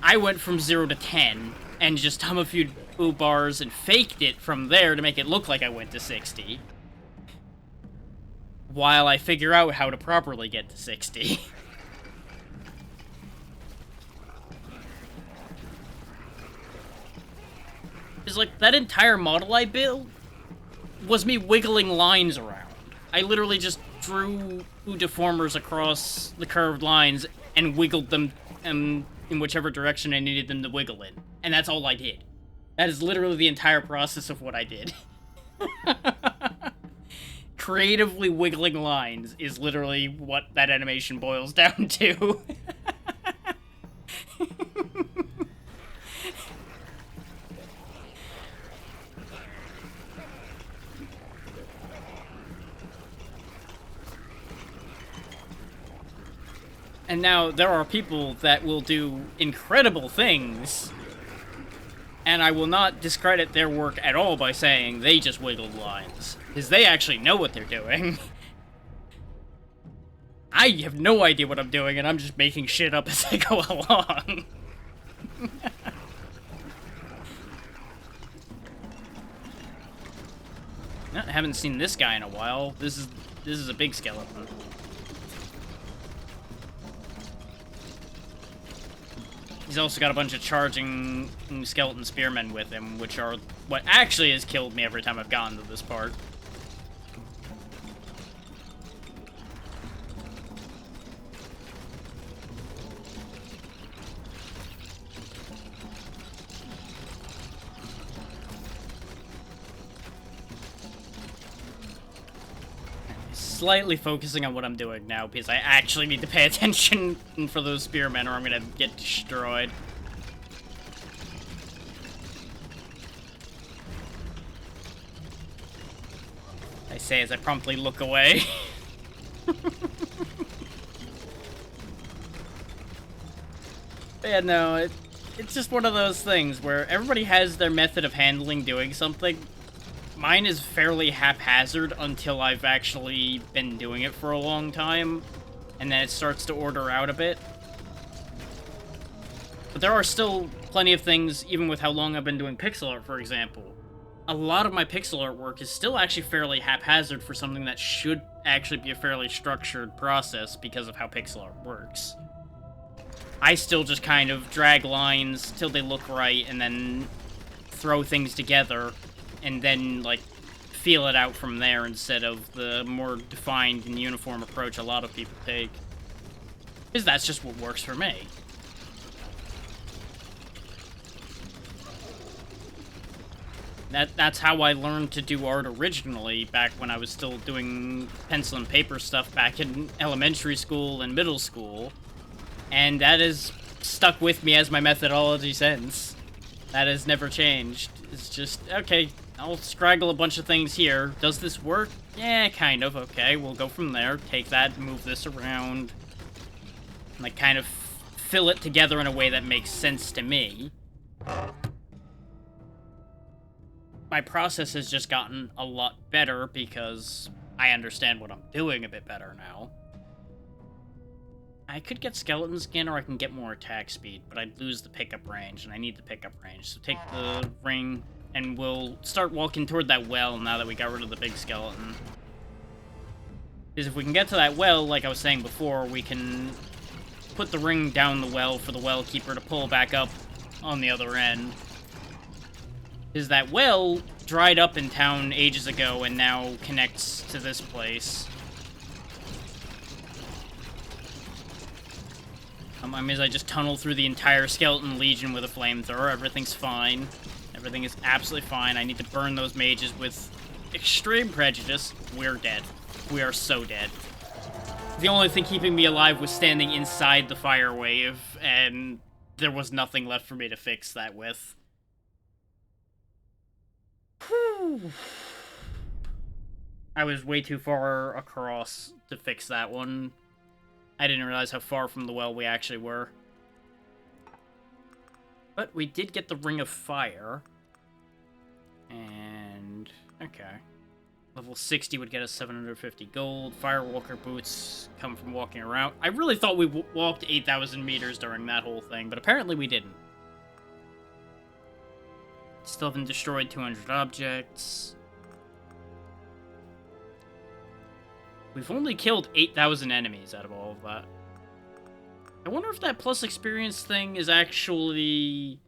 I went from 0 to 10 and just hum a few bars and faked it from there to make it look like I went to 60. While I figure out how to properly get to 60. It's like, that entire model I built was me wiggling lines around. I literally just drew deformers across the curved lines and wiggled them in whichever direction I needed them to wiggle in. And that's all I did. That is literally the entire process of what I did. Creatively wiggling lines is literally what that animation boils down to. And now there are people that will do incredible things, and I will not discredit their work at all by saying they just wiggled lines, because they actually know what they're doing. I have no idea what I'm doing, and I'm just making shit up as I go along. I haven't seen this guy in a while. This is a big skeleton. He's also got a bunch of charging skeleton spearmen with him, which are what actually has killed me every time I've gotten to this part. Slightly focusing on what I'm doing now, because I actually need to pay attention for those spearmen or I'm gonna get destroyed. I say as I promptly look away. Yeah, no, it's just one of those things where everybody has their method of handling doing something. Mine is fairly haphazard until I've actually been doing it for a long time, and then it starts to order out a bit. But there are still plenty of things, even with how long I've been doing pixel art, for example. A lot of my pixel art work is still actually fairly haphazard for something that should actually be a fairly structured process because of how pixel art works. I still just kind of drag lines till they look right, and then throw things together, and then, like, feel it out from there instead of the more defined and uniform approach a lot of people take. Because that's just what works for me. That's how I learned to do art originally, back when I was still doing pencil and paper stuff back in elementary school and middle school. And that has stuck with me as my methodology since. That has never changed. It's just, okay, I'll scraggle a bunch of things here. Does this work? Yeah, kind of. Okay, we'll go from there. Take that, move this around. And, like, kind of fill it together in a way that makes sense to me. My process has just gotten a lot better because I understand what I'm doing a bit better now. I could get skeleton skin or I can get more attack speed, but I'd lose the pickup range, and I need the pickup range. So take the ring, and we'll start walking toward that well now that we got rid of the big skeleton. Because if we can get to that well, like I was saying before, we can put the ring down the well for the well keeper to pull back up on the other end. Because that well dried up in town ages ago and now connects to this place. I mean, I just tunnel through the entire skeleton legion with a flamethrower. Everything's fine. Everything is absolutely fine. I need to burn those mages with extreme prejudice. We're dead. We are so dead. The only thing keeping me alive was standing inside the fire wave, and there was nothing left for me to fix that with. Whew. I was way too far across to fix that one. I didn't realize how far from the well we actually were. But we did get the Ring of Fire. And, okay. Level 60 would get us 750 gold. Firewalker boots come from walking around. I really thought we walked 8,000 meters during that whole thing, but apparently we didn't. Still haven't destroyed 200 objects. We've only killed 8,000 enemies out of all of that. I wonder if that plus experience thing is actually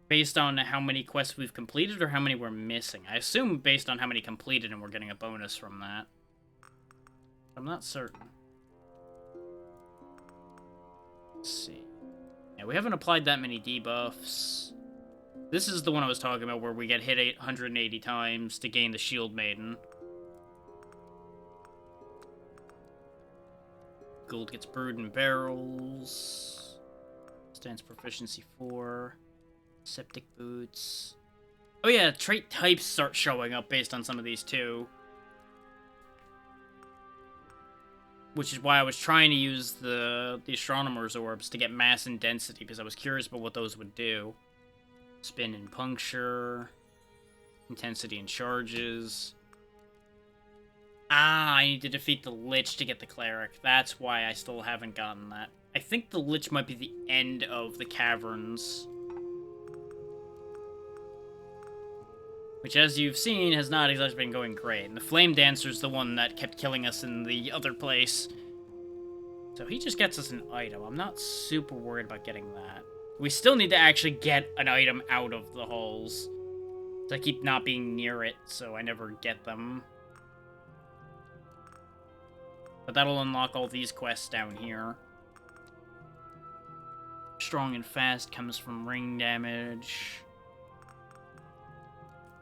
based on how many quests we've completed or how many we're missing. I assume based on how many completed and we're getting a bonus from that. I'm not certain. Let's see. Yeah, we haven't applied that many debuffs. This is the one I was talking about where we get hit 880 times to gain the Shield Maiden. Gold gets brewed in barrels. Stands proficiency 4. Septic boots. Oh yeah, trait types start showing up based on some of these too. which is why I was trying to use the astronomer's orbs to get mass and density, because I was curious about what those would do. Spin and puncture, intensity and charges. Ah, I need to defeat the Lich to get the Cleric. That's why I still haven't gotten that. I think the Lich might be the end of the caverns. Which, as you've seen, has not exactly been going great. And the Flame Dancer's the one that kept killing us in the other place. So he just gets us an item. I'm not super worried about getting that. We still need to actually get an item out of the holes. I keep not being near it, so I never get them. But that'll unlock all these quests down here. Strong and fast comes from ring damage.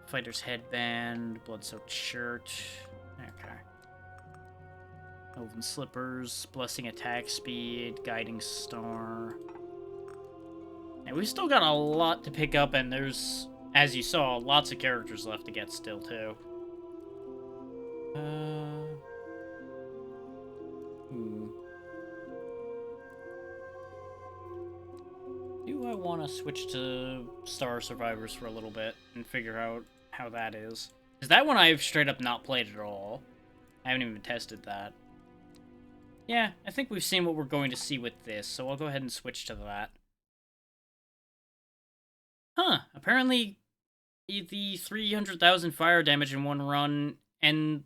Fighter's headband, blood-soaked shirt. Okay. Elven slippers, blessing attack speed, guiding star. And we've still got a lot to pick up, and there's, as you saw, lots of characters left to get still, too. Do I want to switch to Star Survivors for a little bit and figure out how that is? Because that one I've straight up not played at all. I haven't even tested that. Yeah, I think we've seen what we're going to see with this, so I'll go ahead and switch to that. Huh, apparently the 300,000 fire damage in one run and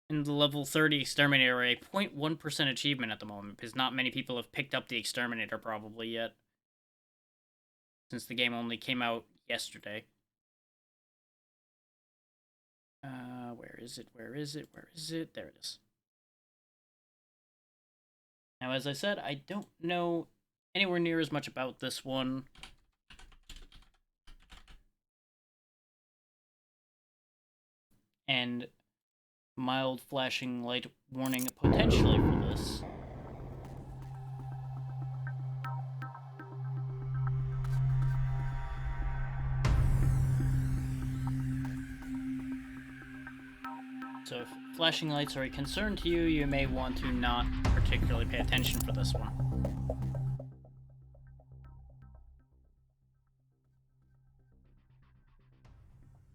in the level 30 Exterminator are a 0.1% achievement at the moment, because not many people have picked up the Exterminator probably yet. Since the game only came out yesterday. Where is it? Where is it? Where is it? There it is. Now, as I said, I don't know anywhere near as much about this one. And mild flashing light warning potentially for this. So if flashing lights are a concern to you, you may want to not particularly pay attention for this one.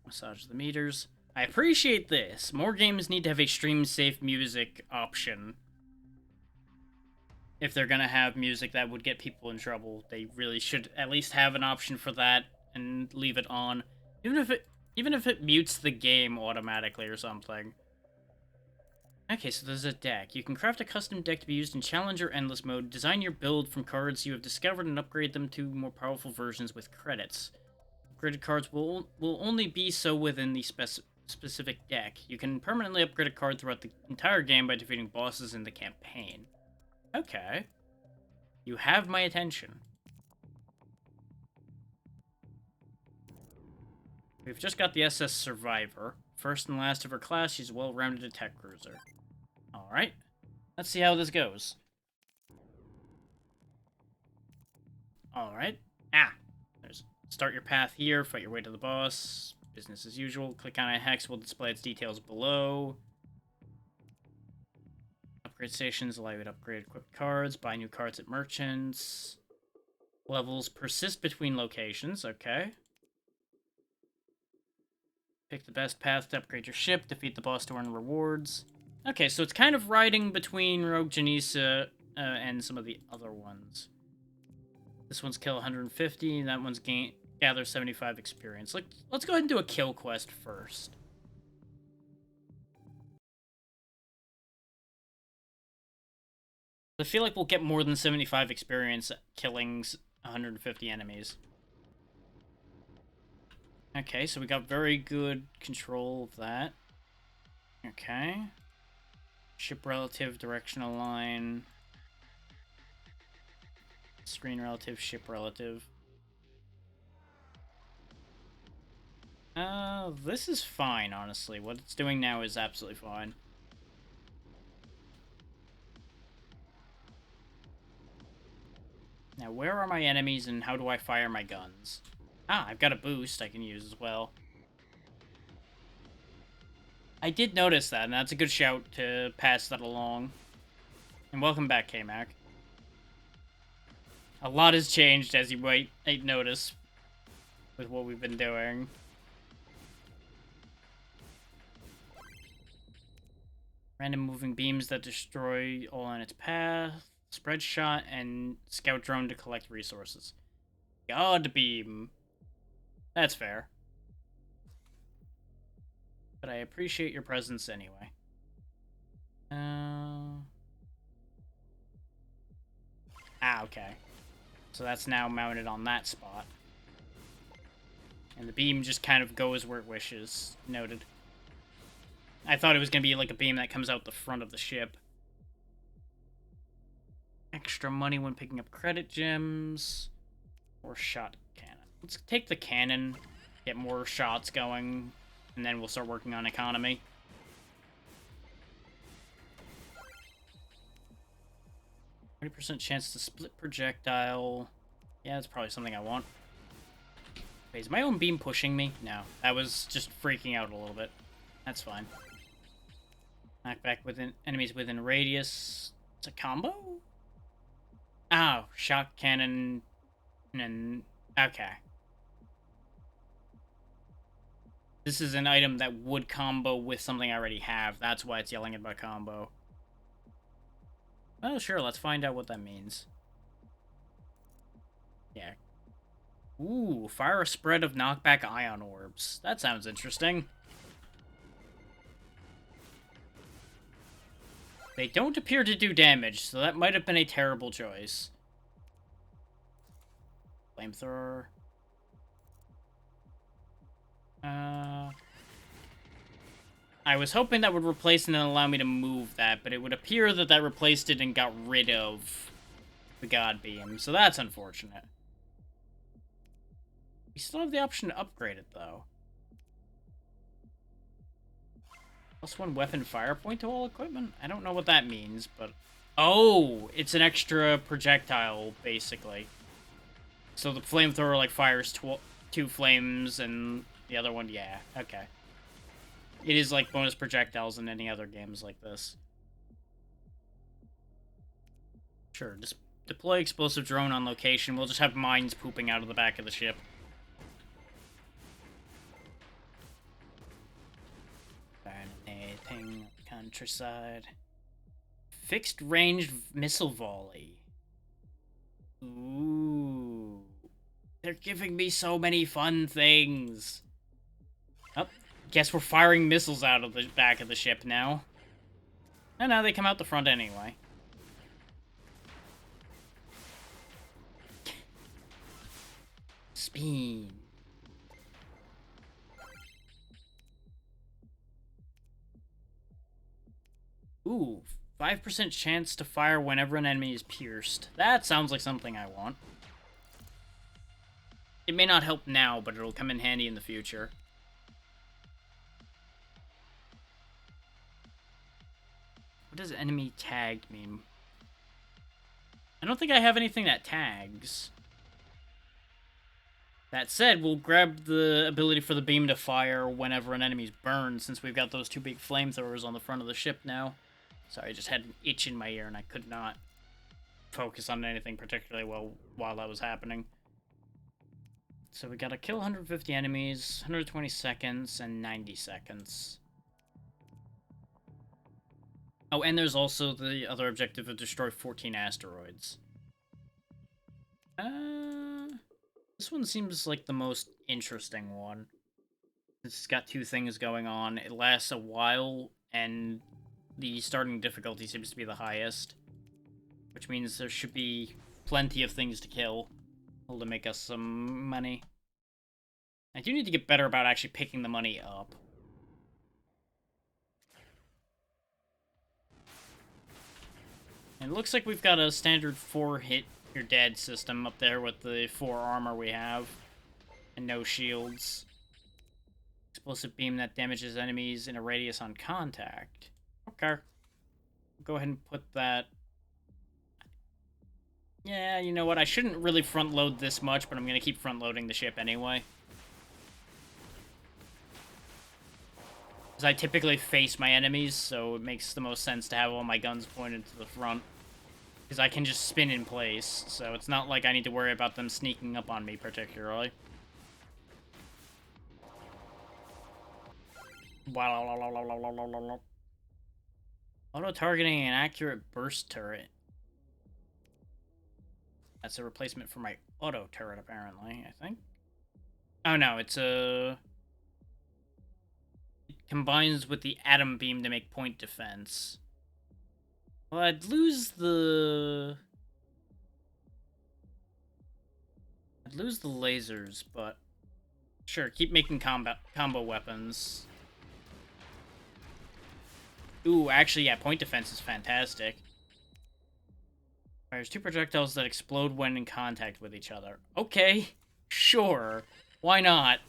Massage the meters. I appreciate this. More games need to have a stream-safe music option. If they're gonna have music that would get people in trouble, they really should at least have an option for that and leave it on. Even if it mutes the game automatically or something. Okay, so there's a deck. You can craft a custom deck to be used in Challenge or Endless mode. Design your build from cards you have discovered and upgrade them to more powerful versions with credits. Upgraded cards will only be so within the specific deck. You can permanently upgrade a card throughout the entire game by defeating bosses in the campaign. Okay. You have my attention. We've just got the SS Survivor. First and last of her class, she's a well-rounded attack cruiser. Alright. Let's see how this goes. Alright. Ah! There's start your path here, fight your way to the boss. Business as usual. Click on a hex will display its details below. Upgrade stations allow you to upgrade equipped cards, buy new cards at merchants. Levels persist between locations, okay. Pick the best path to upgrade your ship, defeat the boss to earn rewards. Okay, so it's kind of riding between Rogue Janissa and some of the other ones. This one's kill 150, and that one's gather 75 experience. Let's go ahead and do a kill quest first. I feel like we'll get more than 75 experience killing 150 enemies. Okay, so we got very good control of that. Okay. Ship relative, directional line. Screen relative, ship relative. This is fine, honestly. What it's doing now is absolutely fine. Now, where are my enemies and how do I fire my guns? Ah, I've got a boost I can use as well. I did notice that, and that's a good shout to pass that along. And welcome back, K-Mac. A lot has changed, as you might notice, with what we've been doing. Random moving beams that destroy all on its path. Spread shot and scout drone to collect resources. God beam. That's fair. But I appreciate your presence anyway. Okay. So that's now mounted on that spot. And the beam just kind of goes where it wishes. Noted. I thought it was going to be like a beam that comes out the front of the ship. Extra money when picking up credit gems. Or shot cannon. Let's take the cannon, get more shots going, and then we'll start working on economy. %chance to split projectile. Yeah, that's probably something I want. Wait, is my own beam pushing me? No, that was just freaking out a little bit. That's fine. Knockback within enemies within radius. It's a combo? Oh, shock cannon and okay. This is an item that would combo with something I already have. That's why it's yelling about combo. Well, sure, let's find out what that means. Yeah. Ooh, fire a spread of knockback ion orbs. That sounds interesting. They don't appear to do damage, so that might have been a terrible choice. Flamethrower. I was hoping that would replace and then allow me to move that, but it would appear that that replaced it and got rid of the God Beam, so that's unfortunate. We still have the option to upgrade it, though. +1 weapon fire point to all equipment? I don't know what that means, but... Oh! It's an extra projectile, basically. So the flamethrower, like, fires 2 flames, and the other one, yeah, okay. It is like bonus projectiles in any other games like this. Sure, just deploy explosive drone on location. We'll just have mines pooping out of the back of the ship. Fascinating countryside. Fixed range missile volley. Ooh. They're giving me so many fun things. Oh, guess we're firing missiles out of the back of the ship now. Oh no, they come out the front anyway. Spin. Ooh, 5% chance to fire whenever an enemy is pierced. That sounds like something I want. It may not help now, but it'll come in handy in the future. What does enemy tagged mean? I don't think I have anything that tags. That said, we'll grab the ability for the beam to fire whenever an enemy's burned, since we've got those 2 big flamethrowers on the front of the ship now. Sorry, I just had an itch in my ear and I could not focus on anything particularly well while that was happening. So we gotta kill 150 enemies, 120 seconds, and 90 seconds. Oh, and there's also the other objective of destroy 14 asteroids. This one seems like the most interesting one. It's got 2 things going on. It lasts a while, and the starting difficulty seems to be the highest. Which means there should be plenty of things to kill to make us some money. I do need to get better about actually picking the money up. And it looks like we've got a standard 4-hit you're dead system up there with the 4 armor we have. And no shields. Explosive beam that damages enemies in a radius on contact. Okay. Go ahead and put that... Yeah, you know what? I shouldn't really front load this much, but I'm going to keep front loading the ship anyway. Because I typically face my enemies, so it makes the most sense to have all my guns pointed to the front. Because I can just spin in place, so it's not like I need to worry about them sneaking up on me particularly. Auto-targeting an accurate burst turret. That's a replacement for my auto turret, apparently, I think. Oh no, it's a... It combines with the atom beam to make point defense. Well, I'd lose the lasers, but... Sure, keep making combo weapons. Ooh, actually, yeah, point defense is fantastic. Fires 2 projectiles that explode when in contact with each other. Okay, sure. Why not?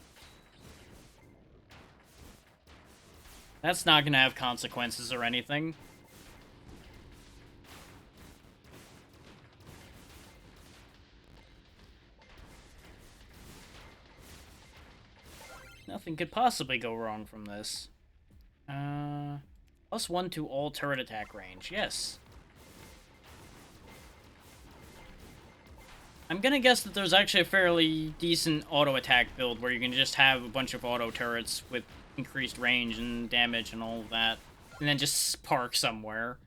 That's not gonna have consequences or anything. Nothing could possibly go wrong from this. +1 to all turret attack range. Yes. I'm gonna guess that there's actually a fairly decent auto attack build where you can just have a bunch of auto turrets with increased range and damage and all of that, and then just park somewhere.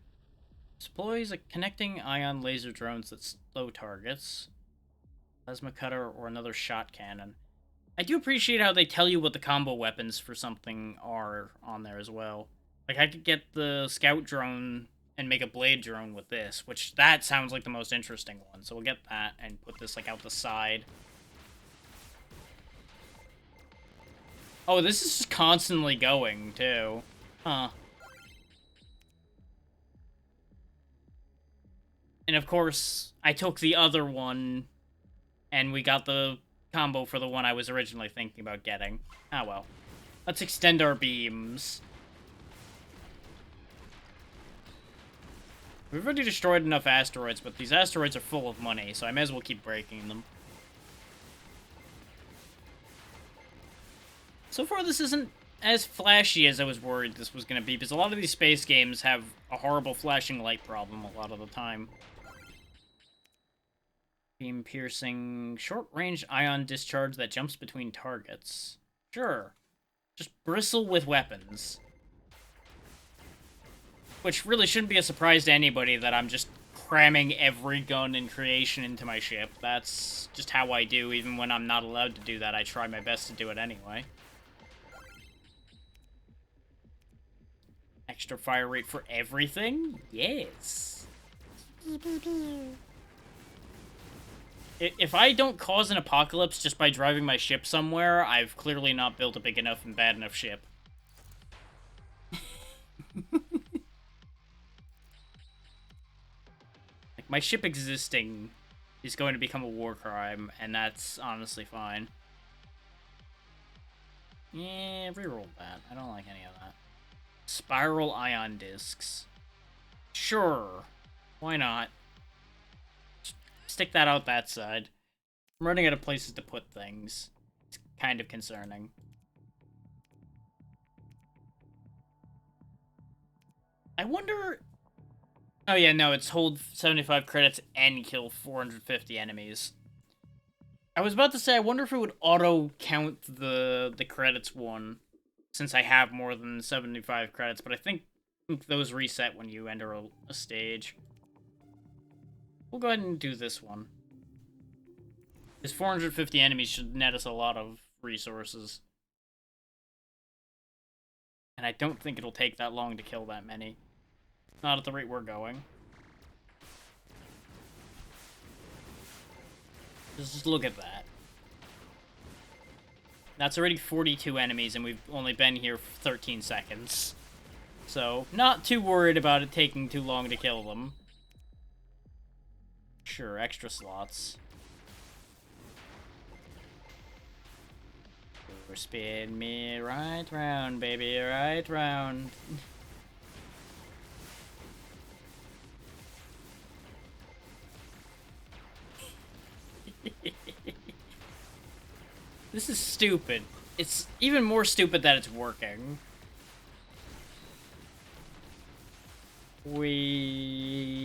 Deploys a connecting ion laser drones that slow targets. Plasma cutter or another shot cannon. I do appreciate how they tell you what the combo weapons for something are on there as well. Like, I could get the scout drone and make a blade drone with this, which that sounds like the most interesting one. So we'll get that and put this, like, out the side. Oh, this is just constantly going, too. Huh. And of course, I took the other one, and we got the combo for the one I was originally thinking about getting. Ah, well. Let's extend our beams. We've already destroyed enough asteroids, but these asteroids are full of money, so I may as well keep breaking them. So far, this isn't as flashy as I was worried this was going to be, because a lot of these space games have a horrible flashing light problem a lot of the time. Beam piercing, short-range ion discharge that jumps between targets. Sure. Just bristle with weapons. Which really shouldn't be a surprise to anybody that I'm just cramming every gun in creation into my ship. That's just how I do, even when I'm not allowed to do that. I try my best to do it anyway. Extra fire rate for everything? Yes. If I don't cause an apocalypse just by driving my ship somewhere, I've clearly not built a big enough and bad enough ship. Like, my ship existing is going to become a war crime, and that's honestly fine. Yeah, reroll that. I don't like any of that. Spiral ion discs. Sure. Why not? Stick that out that side. I'm running out of places to put things. It's kind of concerning. I wonder... Oh yeah, no, it's hold 75 credits and kill 450 enemies. I was about to say, I wonder if it would auto-count the credits one, since I have more than 75 credits, but I think those reset when you enter a stage. We'll go ahead and do this one. Because 450 enemies should net us a lot of resources. And I don't think it'll take that long to kill that many. Not at the rate we're going. Just look at that. That's already 42 enemies, and we've only been here for 13 seconds. So, not too worried about it taking too long to kill them. Sure, extra slots. Spin me right round, baby, right round. This is stupid. It's even more stupid that it's working. We...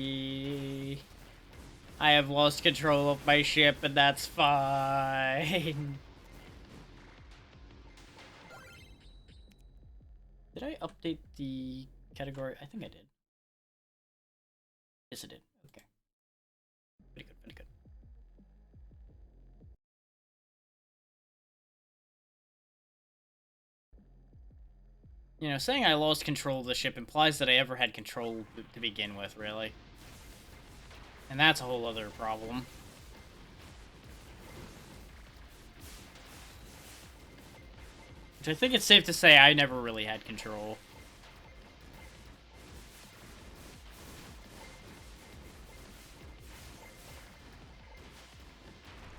I have lost control of my ship, and that's fine. Did I update the category? I think I did. Yes, I did. Okay. Pretty good, pretty good. You know, saying I lost control of the ship implies that I ever had control to begin with, really. And that's a whole other problem. Which I think it's safe to say I never really had control.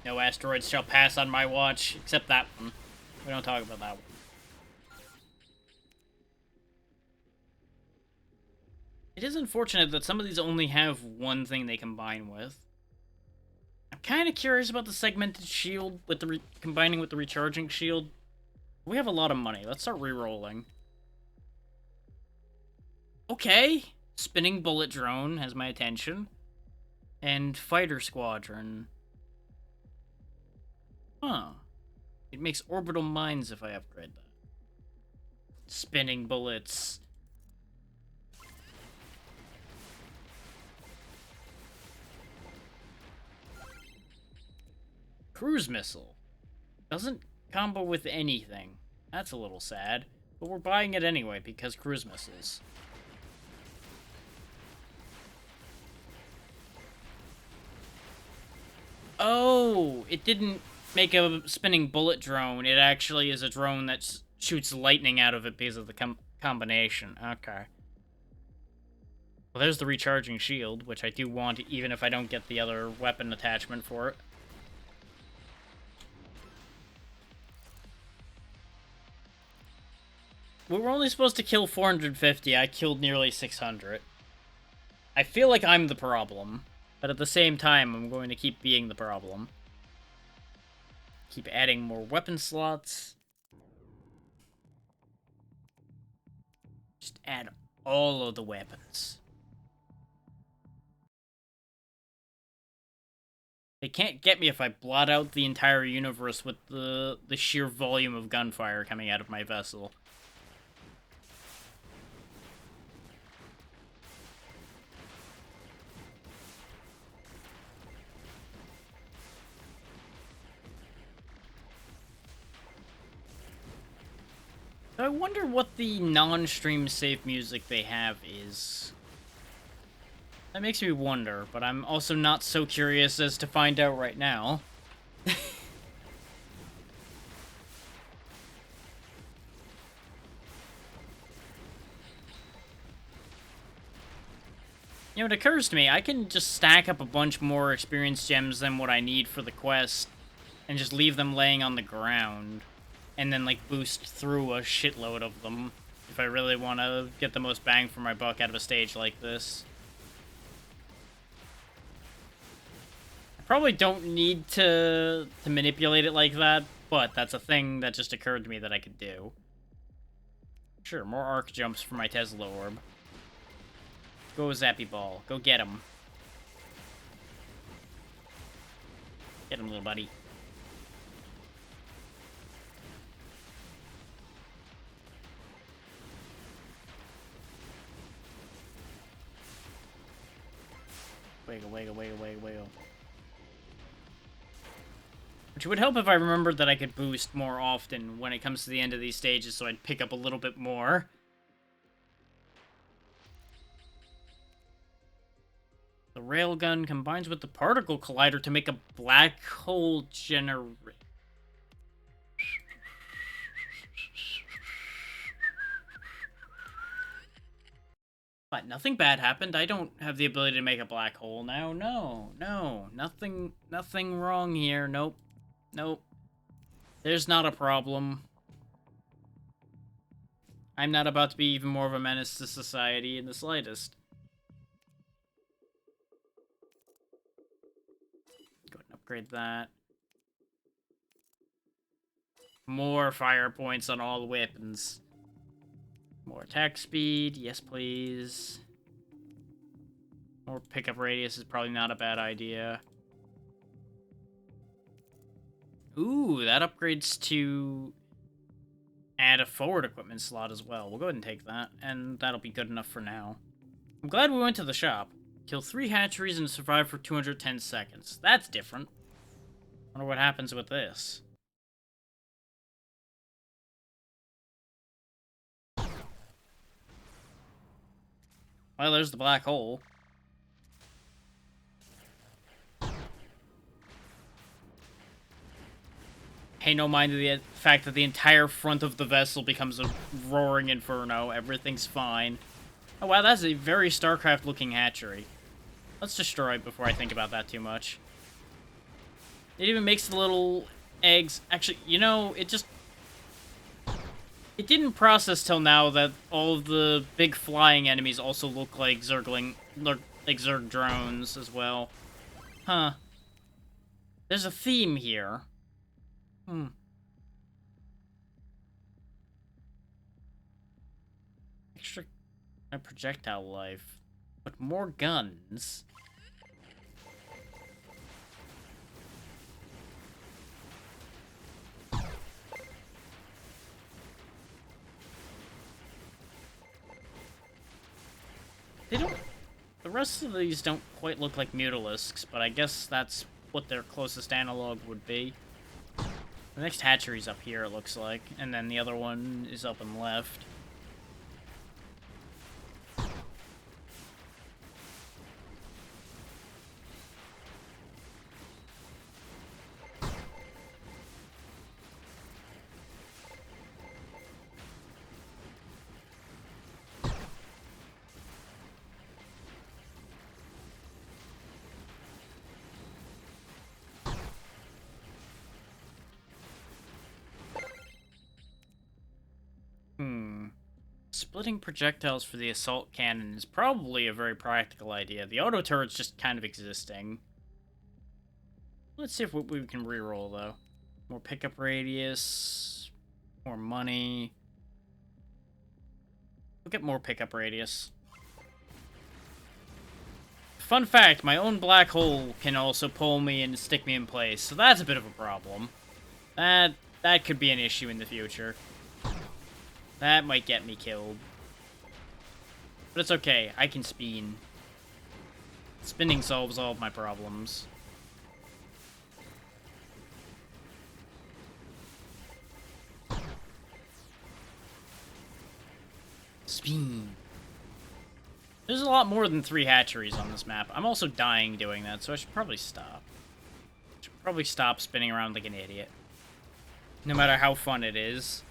No asteroids shall pass on my watch, except that one. We don't talk about that one. It is unfortunate that some of these only have one thing they combine with. I'm kind of curious about the segmented shield with the combining with the recharging shield. We have a lot of money. Let's start re-rolling. Okay. Spinning bullet drone has my attention. And fighter squadron. Huh. It makes orbital mines if I upgrade that. Spinning bullets. Cruise missile. Doesn't combo with anything. That's a little sad. But we're buying it anyway because cruise missiles. Oh, it didn't make a spinning bullet drone. It actually is a drone that shoots lightning out of it because of the combination. Okay. Well, there's the recharging shield, which I do want even if I don't get the other weapon attachment for it. We were only supposed to kill 450. I killed nearly 600. I feel like I'm the problem, but at the same time, I'm going to keep being the problem. Keep adding more weapon slots. Just add all of the weapons. They can't get me if I blot out the entire universe with the sheer volume of gunfire coming out of my vessel. I wonder what the non-stream safe music they have is. That makes me wonder, but I'm also not so curious as to find out right now. You know, it occurs to me, I can just stack up a bunch more experience gems than what I need for the quest, and just leave them laying on the ground, and then, like, boost through a shitload of them, if I really want to get the most bang for my buck out of a stage like this. I probably don't need to manipulate it like that, but that's a thing that just occurred to me that I could do. Sure, more arc jumps for my Tesla orb. Go, Zappy Ball. Go get him. Get him, little buddy. Wiggle, wiggle, wiggle, wiggle, wiggle. Which would help if I remembered that I could boost more often when it comes to the end of these stages, so I'd pick up a little bit more. The railgun combines with the particle collider to make a black hole generator. But nothing bad happened. I don't have the ability to make a black hole now. No. Nothing wrong here. Nope. There's not a problem. I'm not about to be even more of a menace to society in the slightest. Go ahead and upgrade that. More fire points on all weapons. More attack speed. Yes, please. More pickup radius is probably not a bad idea. Ooh, that upgrades to add a forward equipment slot as well. We'll go ahead and take that, and that'll be good enough for now. I'm glad we went to the shop. Kill 3 hatcheries and survive for 210 seconds. That's different. Wonder what happens with this. Well, there's the black hole. Pay no mind to the fact that the entire front of the vessel becomes a roaring inferno. Everything's fine. Oh wow, that's a very StarCraft-looking hatchery. Let's destroy it before I think about that too much. It even makes the little eggs... Actually, you know, it didn't process till now that all of the big flying enemies also look like Zerg drones as well. Huh. There's a theme here. Extra projectile life, but more guns. They don't... The rest of these don't quite look like mutalisks, but I guess that's what their closest analog would be. The next hatchery's up here, it looks like, and then the other one is up and left. Splitting projectiles for the assault cannon is probably a very practical idea. The auto turret's just kind of existing. Let's see if we can reroll, though. More pickup radius. More money. We'll get more pickup radius. Fun fact, my own black hole can also pull me and stick me in place, so that's a bit of a problem. That could be an issue in the future. That might get me killed. But it's okay, I can spin. Spinning solves all of my problems. Spin. There's a lot more than 3 hatcheries on this map. I'm also dying doing that, so I should probably stop. Should probably stop spinning around like an idiot. No matter how fun it is.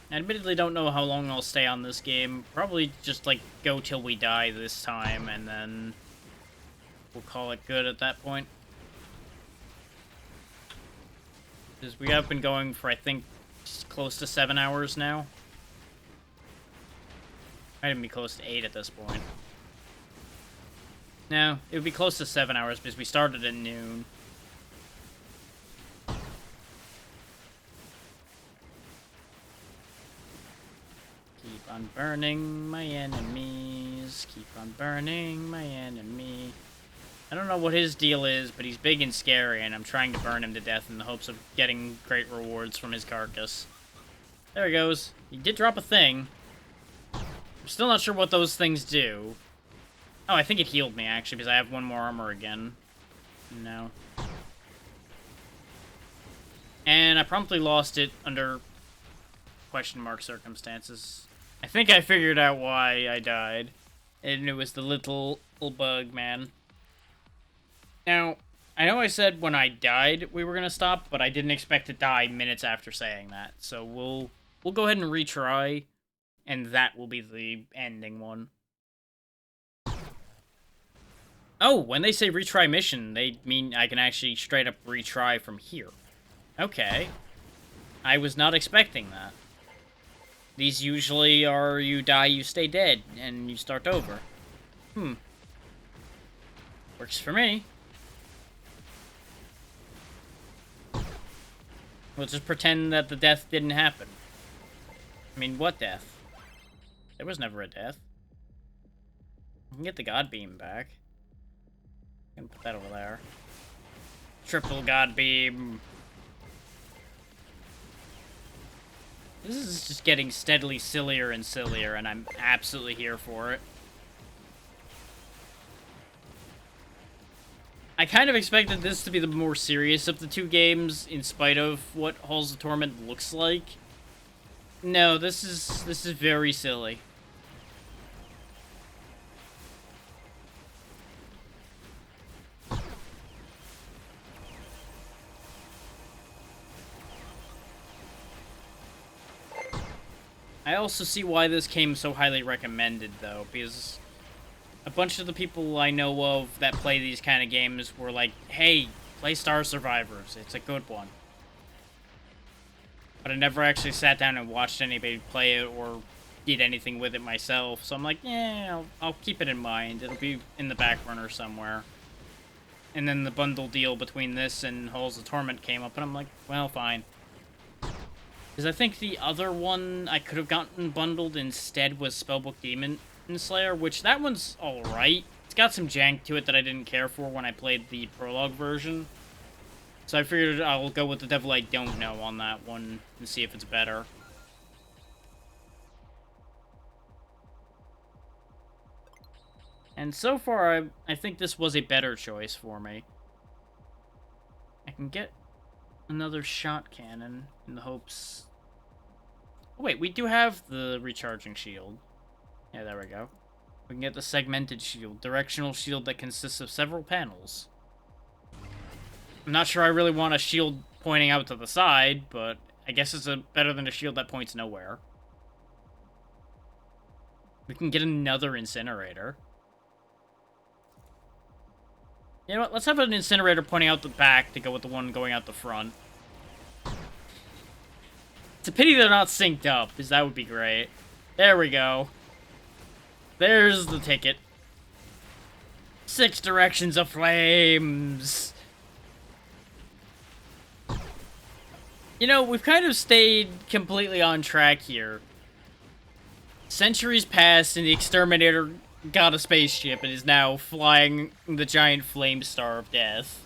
I admittedly don't know how long I'll stay on this game. Probably just, like, go till we die this time, and then we'll call it good at that point. Because we have been going for, I think, close to 7 hours now. Might even be close to 8 at this point. No, it would be close to 7 hours because we started at noon. Keep on burning my enemies. Keep on burning my enemy. I don't know what his deal is, but he's big and scary, and I'm trying to burn him to death in the hopes of getting great rewards from his carcass. There he goes. He did drop a thing. I'm still not sure what those things do. Oh, I think it healed me, actually, because I have 1 more armor again. No. And I promptly lost it under question mark circumstances. I think I figured out why I died. And it was the little bug, man. Now, I know I said when I died we were going to stop, but I didn't expect to die minutes after saying that. So we'll go ahead and retry, and that will be the ending one. Oh, when they say retry mission, they mean I can actually straight up retry from here. Okay. I was not expecting that. These usually are you die, you stay dead, and you start over. Works for me. We'll just pretend that the death didn't happen. I mean, what death? There was never a death. I can get the God Beam back. I can put that over there. Triple God Beam. This is just getting steadily sillier and sillier, and I'm absolutely here for it. I kind of expected this to be the more serious of the two games, in spite of what Halls of Torment looks like. No, this is very silly. I also see why this came so highly recommended, though, because a bunch of the people I know of that play these kind of games were like, hey, play Star Survivors, it's a good one. But I never actually sat down and watched anybody play it or did anything with it myself, so I'm like, yeah, I'll keep it in mind. It'll be in the back burner somewhere. And then the bundle deal between this and Halls of Torment came up, and I'm like, well, fine. Because I think the other one I could have gotten bundled instead was Spellbook Demon Slayer, which that one's alright. It's got some jank to it that I didn't care for when I played the prologue version. So I figured I'll go with the Devil I Don't Know on that one and see if it's better. And so far, I think this was a better choice for me. I can get another shot cannon in the hopes... Oh, wait, we do have the recharging shield. Yeah, there we go. We can get the segmented shield, directional shield that consists of several panels. I'm not sure I really want a shield pointing out to the side, but I guess it's better than a shield that points nowhere. We can get another incinerator. You know what, let's have an incinerator pointing out the back to go with the one going out the front. It's a pity they're not synced up, because that would be great. There we go. There's the ticket. 6 directions of flames. You know, we've kind of stayed completely on track here. Centuries passed and the Exterminator got a spaceship and is now flying the giant flame star of death.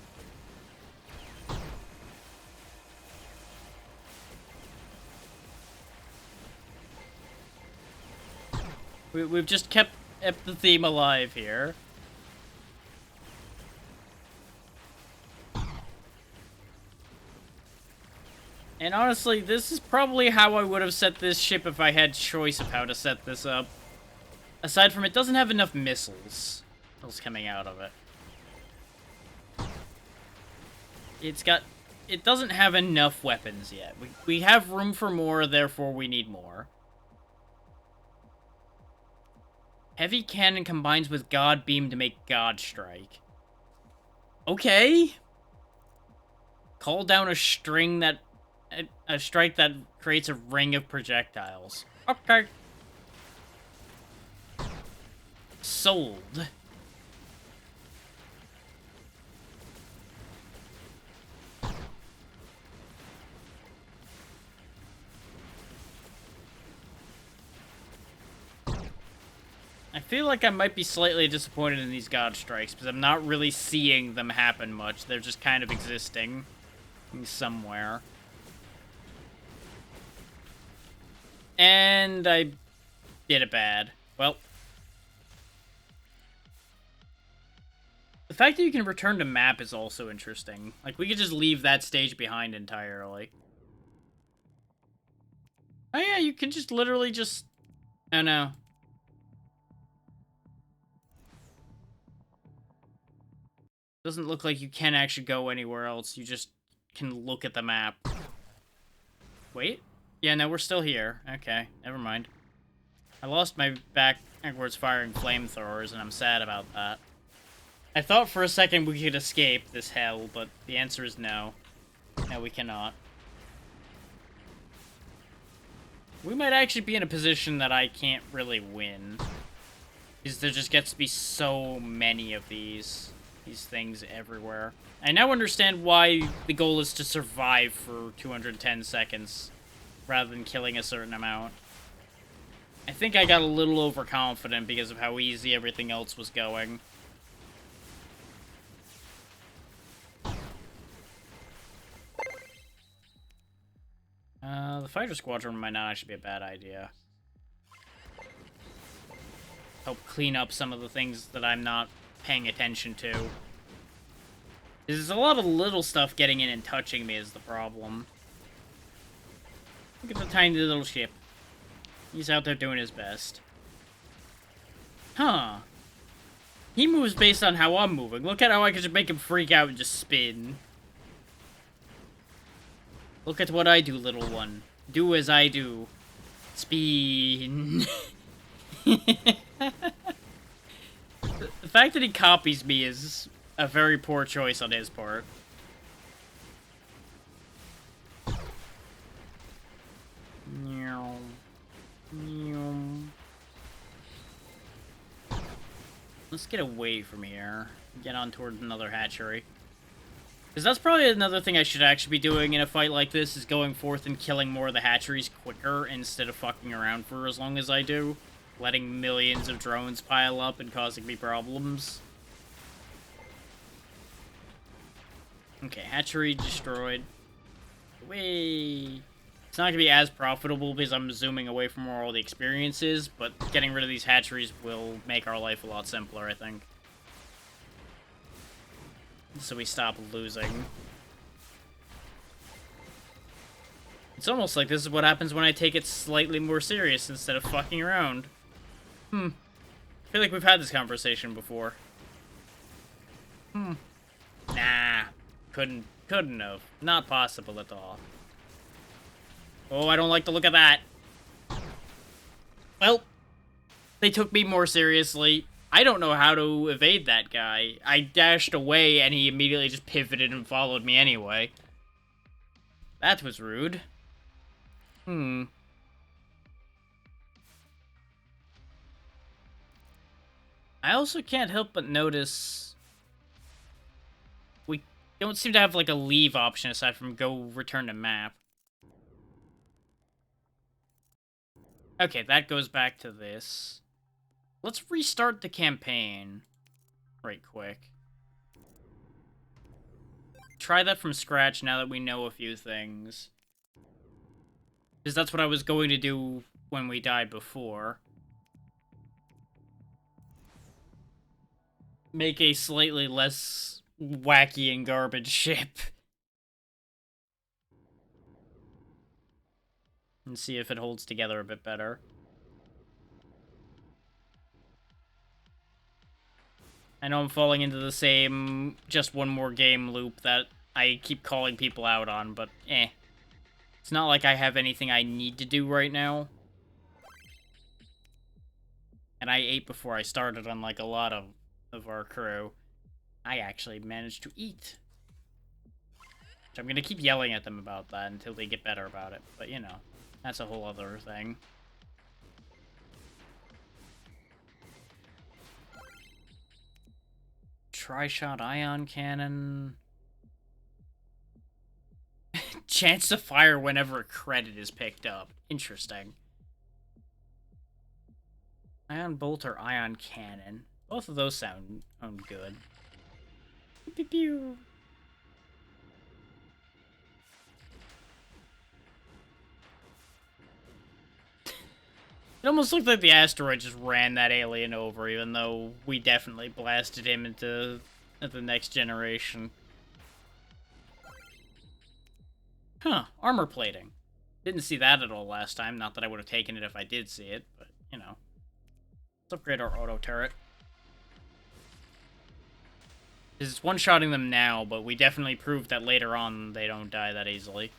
We've just kept the theme alive here. And honestly, this is probably how I would have set this ship if I had choice of how to set this up. Aside from it doesn't have enough missiles coming out of it. It doesn't have enough weapons yet. We have room for more, therefore we need more. Heavy cannon combines with God Beam to make God Strike. Okay. Call down a string that... a strike that creates a ring of projectiles. Okay. Sold. I feel like I might be slightly disappointed in these God Strikes, because I'm not really seeing them happen much. They're just kind of existing somewhere. And I did it bad. Well. The fact that you can return to map is also interesting. Like, we could just leave that stage behind entirely. Oh yeah, you can just literally just... Oh no. Doesn't look like you can actually go anywhere else. You just can look at the map. Wait? Yeah, no, we're still here. Okay, never mind. I lost my backwards firing flamethrowers, and I'm sad about that. I thought for a second we could escape this hell, but the answer is no. No, we cannot. We might actually be in a position that I can't really win. Because there just gets to be so many of these. these things everywhere. I now understand why the goal is to survive for 210 seconds rather than killing a certain amount. I think I got a little overconfident because of how easy everything else was going. The fighter squadron might not actually be a bad idea. Help clean up some of the things that I'm not paying attention to. There's a lot of little stuff getting in and touching me is the problem. Look at the tiny little ship. He's out there doing his best. Huh. He moves based on how I'm moving. Look at how I can just make him freak out and just spin. Look at what I do, little one. Do as I do. Spin. The fact that he copies me is a very poor choice on his part. Let's get away from here. Get on toward another hatchery. Because that's probably another thing I should actually be doing in a fight like this, is going forth and killing more of the hatcheries quicker instead of fucking around for as long as I do. Letting millions of drones pile up and causing me problems. Okay, hatchery destroyed. Away. It's not going to be as profitable because I'm zooming away from where all the experience is, but getting rid of these hatcheries will make our life a lot simpler, I think. So we stop losing. It's almost like this is what happens when I take it slightly more serious instead of fucking around. I feel like we've had this conversation before. Nah. Couldn't have. Not possible at all. Oh, I don't like the look of that. Well, they took me more seriously. I don't know how to evade that guy. I dashed away and he immediately just pivoted and followed me anyway. That was rude. I also can't help but notice we don't seem to have like a leave option aside from go return to map. Okay, that goes back to this. Let's restart the campaign right quick. Try that from scratch now that we know a few things. Because that's what I was going to do when we died before. Make a slightly less wacky and garbage ship. And see if it holds together a bit better. I know I'm falling into the same just one more game loop that I keep calling people out on, but It's not like I have anything I need to do right now. And I ate before I started, unlike a lot of our crew. I actually managed to eat. Which I'm gonna keep yelling at them about that until they get better about it, but you know. That's a whole other thing. Tri-shot ion cannon. Chance to fire whenever a credit is picked up. Interesting. Ion bolt or ion cannon. Both of those sound good. Pew, pew, pew. It almost looked like the asteroid just ran that alien over, even though we definitely blasted him into the next generation. Huh, armor plating. Didn't see that at all last time. Not that I would have taken it if I did see it, but, you know. Let's upgrade our auto turret. It's one-shotting them now, but we definitely proved that later on they don't die that easily.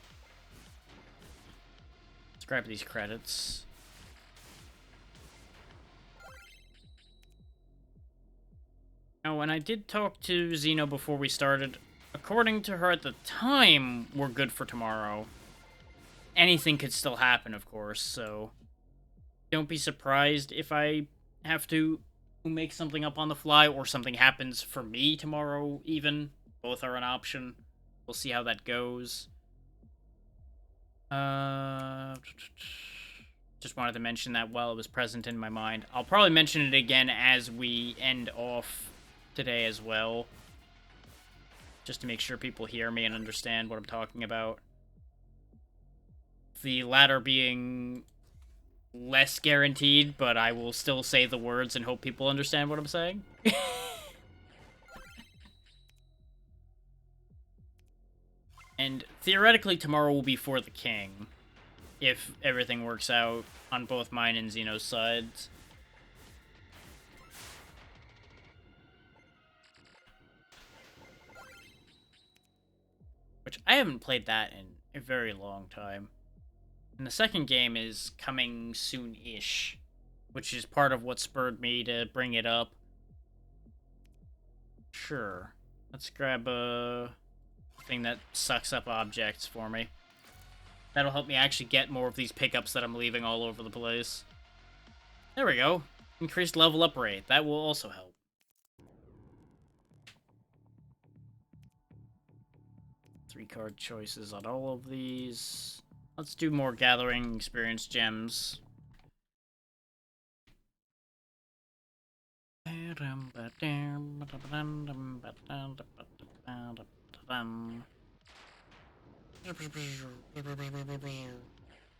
Let's grab these credits. Oh, and I did talk to Xeno before we started. According to her at the time, we're good for tomorrow. Anything could still happen, of course, so don't be surprised if I have to make something up on the fly, or something happens for me tomorrow, even. Both are an option. We'll see how that goes. Just wanted to mention that while it was present in my mind. I'll probably mention it again as we end off today as well. Just to make sure people hear me and understand what I'm talking about. The latter being less guaranteed, but I will still say the words and hope people understand what I'm saying. And theoretically, tomorrow will be for the king, if everything works out on both mine and Xeno's sides. Which I haven't played that in a very long time. And the second game is coming soon-ish, which is part of what spurred me to bring it up. Sure. Let's grab a thing that sucks up objects for me. That'll help me actually get more of these pickups that I'm leaving all over the place. There we go. Increased level up rate. That will also help. Three card choices on all of these. Let's do more gathering experience gems. You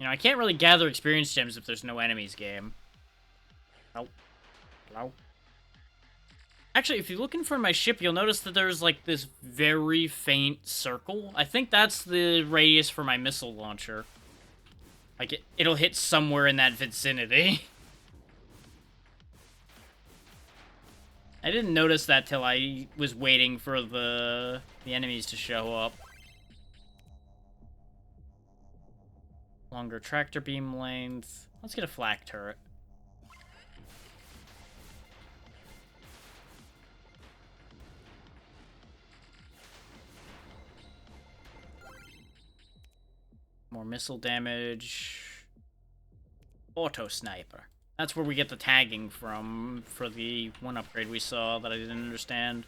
know, I can't really gather experience gems if there's no enemies game. Hello? Hello? Actually, if you look in front of my ship, you'll notice that there's, like, this very faint circle. I think that's the radius for my missile launcher. Like, it'll hit somewhere in that vicinity. I didn't notice that till I was waiting for the enemies to show up. Longer tractor beam length. Let's get a flak turret. More missile damage. Auto sniper. That's where we get the tagging from for the one upgrade we saw that I didn't understand.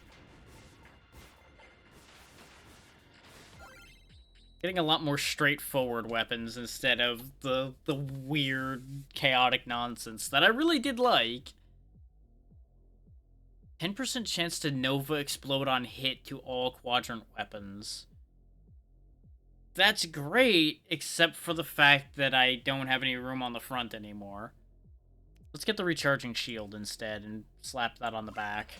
Getting a lot more straightforward weapons instead of the weird, chaotic nonsense that I really did like. 10% chance to Nova explode on hit to all quadrant weapons. That's great, except for the fact that I don't have any room on the front anymore. Let's get the recharging shield instead and slap that on the back.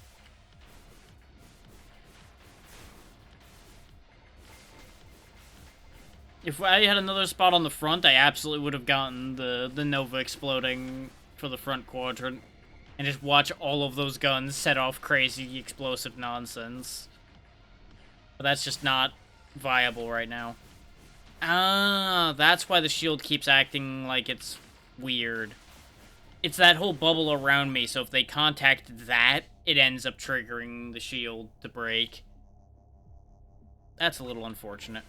If I had another spot on the front, I absolutely would have gotten the Nova exploding for the front quadrant. And just watch all of those guns set off crazy explosive nonsense. But that's just not viable right now. Ah, that's why the shield keeps acting like it's weird. It's that whole bubble around me, so if they contact that, it ends up triggering the shield to break. That's a little unfortunate.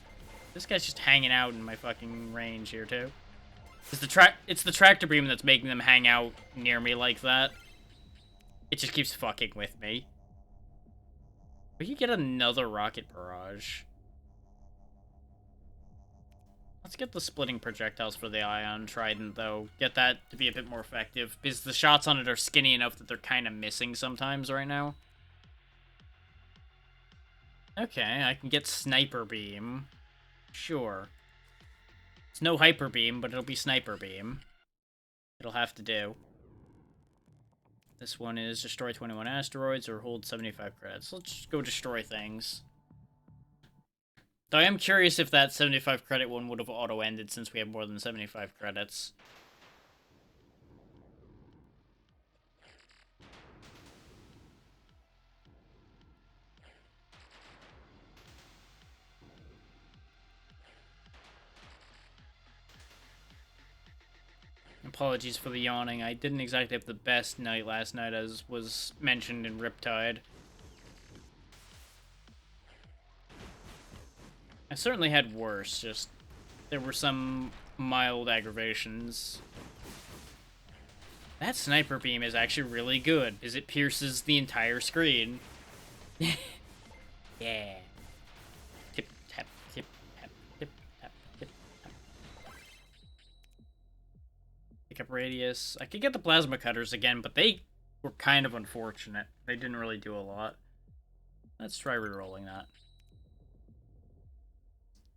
This guy's just hanging out in my fucking range here, too. It's the tractor beam that's making them hang out near me like that. It just keeps fucking with me. We could get another rocket barrage. Let's get the splitting projectiles for the ion trident, though. Get that to be a bit more effective, because the shots on it are skinny enough that they're kind of missing sometimes right now. Okay, I can get sniper beam. Sure. It's no hyper beam, but it'll be sniper beam. It'll have to do. This one is destroy 21 asteroids or hold 75 credits. Let's just go destroy things. Though I am curious if that 75 credit one would have auto-ended since we have more than 75 credits. Apologies for the yawning. I didn't exactly have the best night last night, as was mentioned in Riptide. I certainly had worse, just there were some mild aggravations. That sniper beam is actually really good, because it pierces the entire screen. Yeah. Tip, tap, tip, tap, tip, tap, tip, tap. Pick up radius. I could get the plasma cutters again, but they were kind of unfortunate. They didn't really do a lot. Let's try rerolling that.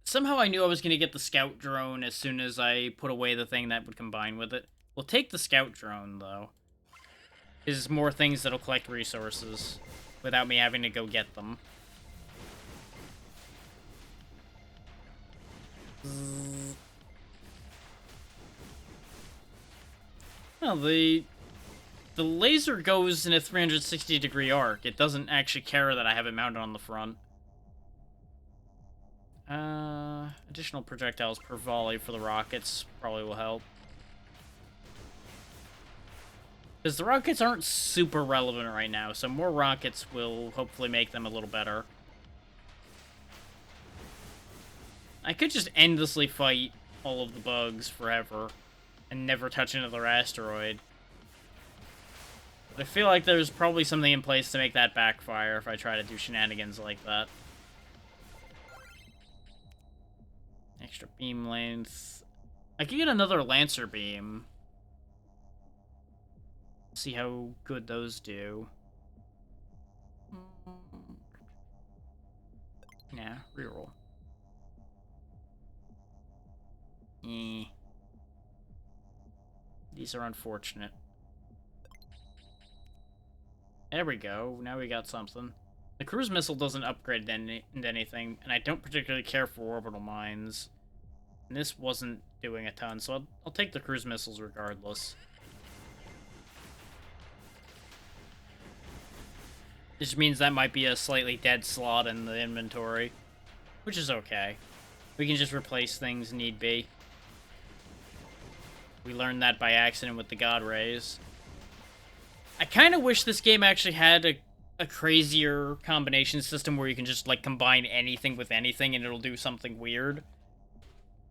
Somehow I knew I was going to get the scout drone as soon as I put away the thing that would combine with it. We'll take the scout drone, though. There's more things that'll collect resources without me having to go get them. Well, the laser goes in a 360-degree arc. It doesn't actually care that I have it mounted on the front. Additional projectiles per volley for the rockets probably will help. Because the rockets aren't super relevant right now, so more rockets will hopefully make them a little better. I could just endlessly fight all of the bugs forever and never touch another asteroid. But I feel like there's probably something in place to make that backfire if I try to do shenanigans like that. Extra beam length. I could get another Lancer beam. See how good those do. Nah, reroll. These are unfortunate. There we go. Now we got something. The cruise missile doesn't upgrade into anything, and I don't particularly care for orbital mines. And this wasn't doing a ton, so I'll take the cruise missiles regardless. This means that might be a slightly dead slot in the inventory, which is okay. We can just replace things need be. We learned that by accident with the God Rays. I kind of wish this game actually had a crazier combination system where you can just, like, combine anything with anything and it'll do something weird.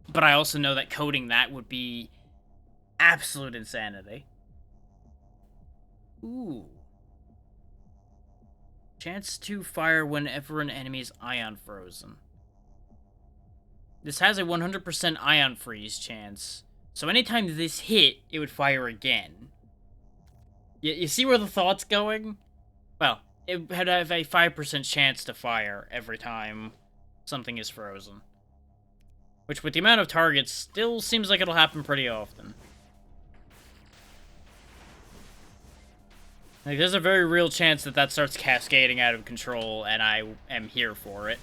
But I also know that coding that would be absolute insanity. Ooh. Chance to fire whenever an enemy is ion frozen. This has a 100% ion freeze chance. So anytime this hit, it would fire again. You see where the thought's going? Well, it would have a 5% chance to fire every time something is frozen. Which, with the amount of targets, still seems like it'll happen pretty often. Like, there's a very real chance that that starts cascading out of control, and I am here for it.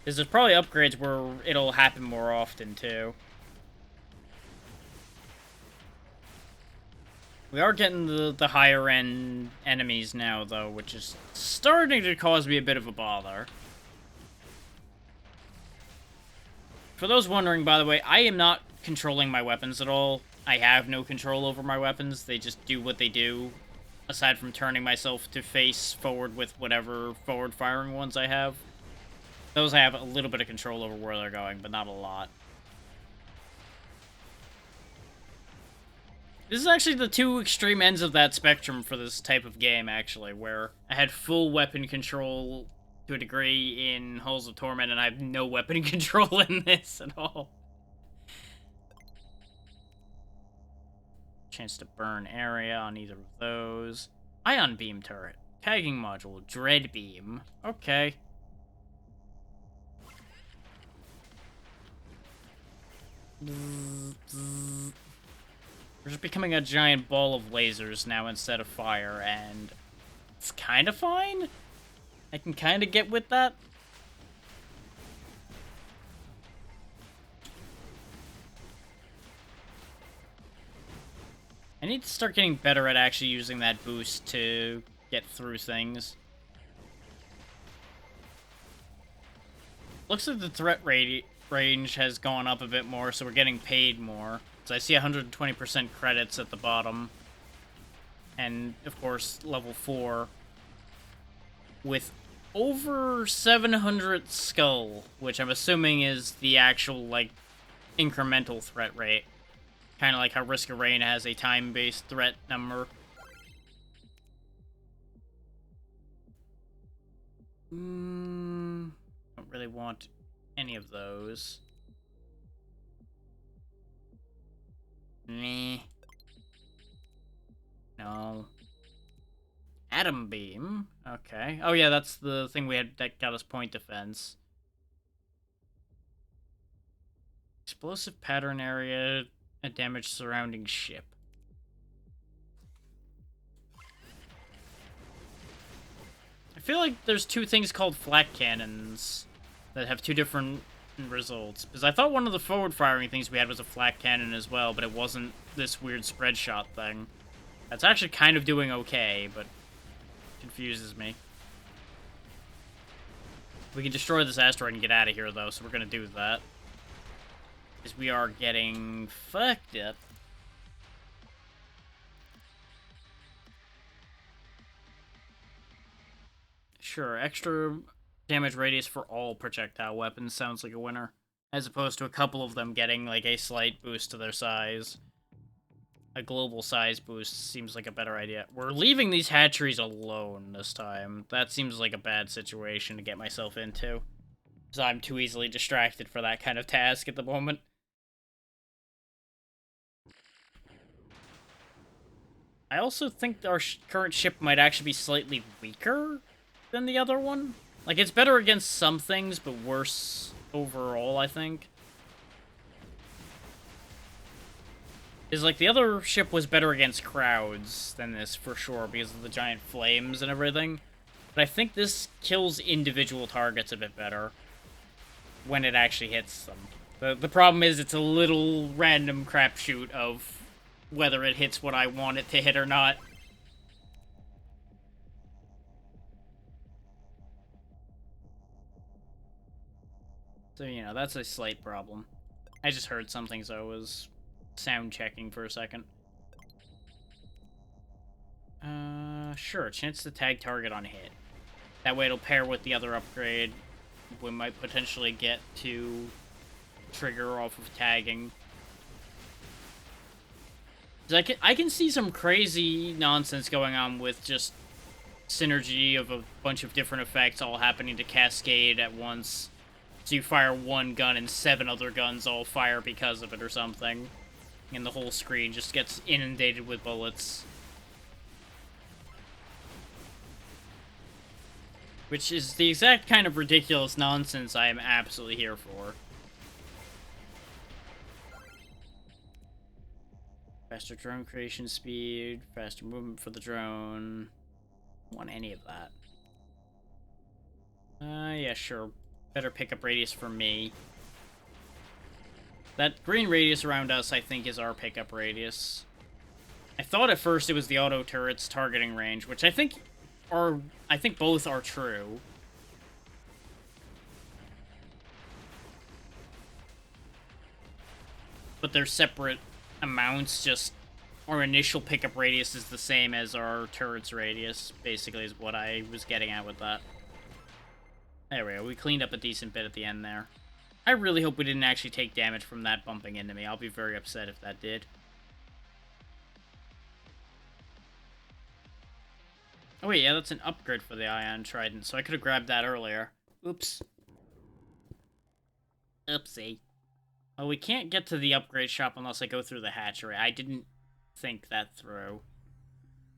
Because there's probably upgrades where it'll happen more often, too. We are getting the higher-end enemies now, though, which is starting to cause me a bit of a bother. For those wondering, by the way, I am not controlling my weapons at all. I have no control over my weapons. They just do what they do, aside from turning myself to face forward with whatever forward-firing ones I have. Those I have a little bit of control over where they're going, but not a lot. This is actually the two extreme ends of that spectrum for this type of game, actually, where I had full weapon control to a degree in Halls of Torment, and I have no weapon control in this at all. Chance to burn area on either of those. Ion beam turret. Tagging module. Dread beam. Okay. We're just becoming a giant ball of lasers now instead of fire, and it's kind of fine. I can kind of get with that. I need to start getting better at actually using that boost to get through things. Looks like the threat range has gone up a bit more, so we're getting paid more. So I see 120% credits at the bottom. And, of course, level 4. With over 700 skull, which I'm assuming is the actual, like, incremental threat rate. Kind of like how Risk of Rain has a time-based threat number. Don't really want any of those. Meh. No. Atom Beam. Okay. Oh yeah, that's the thing we had that got us point defense. Explosive pattern area and damage surrounding ship. I feel like there's two things called flak cannons that have two different results. Because I thought one of the forward-firing things we had was a flak cannon as well, but it wasn't this weird spread shot thing. That's actually kind of doing okay, but confuses me. We can destroy this asteroid and get out of here, though, so we're gonna do that. Because we are getting fucked up. Sure, extra damage radius for all projectile weapons sounds like a winner. As opposed to a couple of them getting, like, a slight boost to their size. A global size boost seems like a better idea. We're leaving these hatcheries alone this time. That seems like a bad situation to get myself into. Because I'm too easily distracted for that kind of task at the moment. I also think our current ship might actually be slightly weaker than the other one. Like, it's better against some things, but worse overall, I think. Is like, the other ship was better against crowds than this, for sure, because of the giant flames and everything. But I think this kills individual targets a bit better when it actually hits them. The problem is it's a little random crapshoot of whether it hits what I want it to hit or not. So, you know, that's a slight problem. I just heard something, so I was sound checking for a second. Sure, chance to tag target on hit. That way it'll pair with the other upgrade. We might potentially get to trigger off of tagging. I can see some crazy nonsense going on with just synergy of a bunch of different effects all happening to cascade at once. So you fire one gun and 7 other guns all fire because of it or something. And the whole screen just gets inundated with bullets. Which is the exact kind of ridiculous nonsense I am absolutely here for. Faster drone creation speed, faster movement for the drone. I don't want any of that. Yeah, sure. Better pickup radius for me. That green radius around us, I think, is our pickup radius. I thought at first it was the auto turret's targeting range, which I think both are true. But they're separate amounts, just our initial pickup radius is the same as our turret's radius, basically, is what I was getting at with that. There we go, we cleaned up a decent bit at the end there. I really hope we didn't actually take damage from that bumping into me. I'll be very upset if that did. Oh wait, yeah, that's an upgrade for the Ion Trident, so I could have grabbed that earlier. Oops. Oopsie. Well, we can't get to the upgrade shop unless I go through the hatchery. I didn't think that through.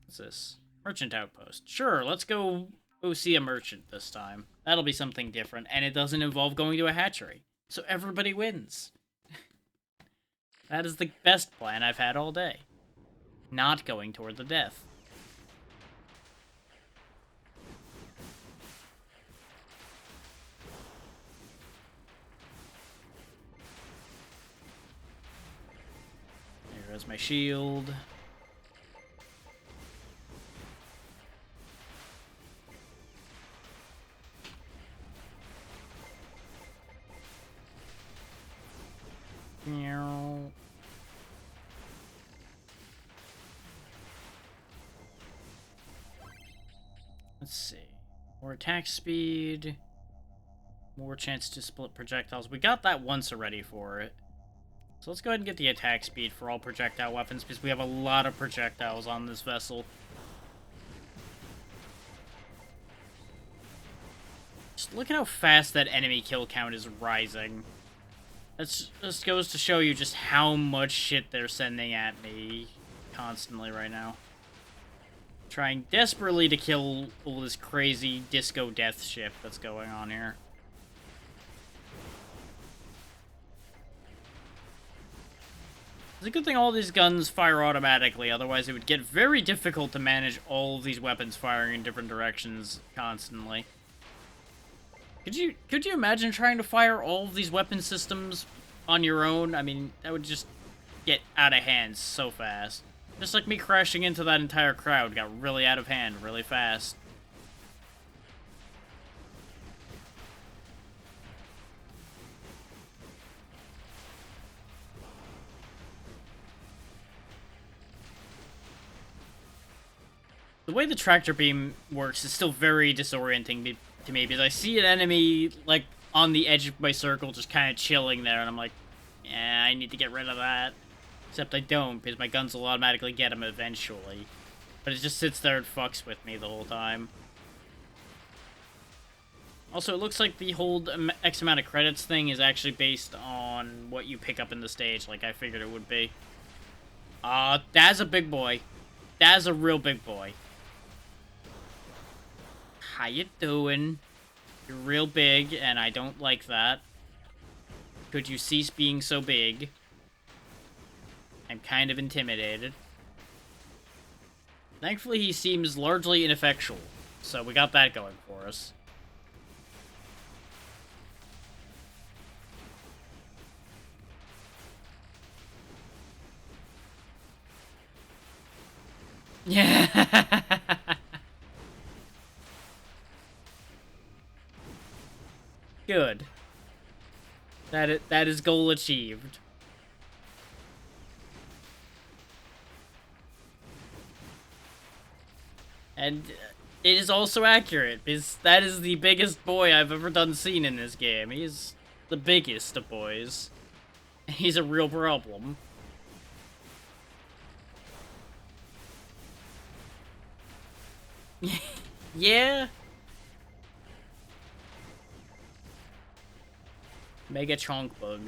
What's this? Merchant Outpost. Sure, let's go see a merchant this time. That'll be something different, and it doesn't involve going to a hatchery. So everybody wins. That is the best plan I've had all day. Not going toward the death. There goes my shield. Meow. Let's see. More attack speed. More chance to split projectiles. We got that once already for it. So let's go ahead and get the attack speed for all projectile weapons, because we have a lot of projectiles on this vessel. Just look at how fast that enemy kill count is rising. That just goes to show you just how much shit they're sending at me constantly right now. Trying desperately to kill all this crazy disco death ship that's going on here. It's a good thing all these guns fire automatically, otherwise it would get very difficult to manage all of these weapons firing in different directions constantly. Could you imagine trying to fire all of these weapon systems on your own? I mean, that would just get out of hand so fast. Just like me crashing into that entire crowd got really out of hand really fast. The way the tractor beam works is still very disorienting to me, because I see an enemy, like, on the edge of my circle just kind of chilling there, and I'm like, yeah, I need to get rid of that. Except I don't, because my guns will automatically get him eventually. But it just sits there and fucks with me the whole time. Also, it looks like the hold X amount of credits thing is actually based on what you pick up in the stage, like I figured it would be. That's a big boy. That's a real big boy. How you doing? You're real big, and I don't like that. Could you cease being so big? I'm kind of intimidated. Thankfully, he seems largely ineffectual, so we got that going for us. Yeah. Good. That is goal achieved. And it is also accurate, because that is the biggest boy I've ever done seen in this game. He's the biggest of boys. He's a real problem. Yeah. Mega chonk bug.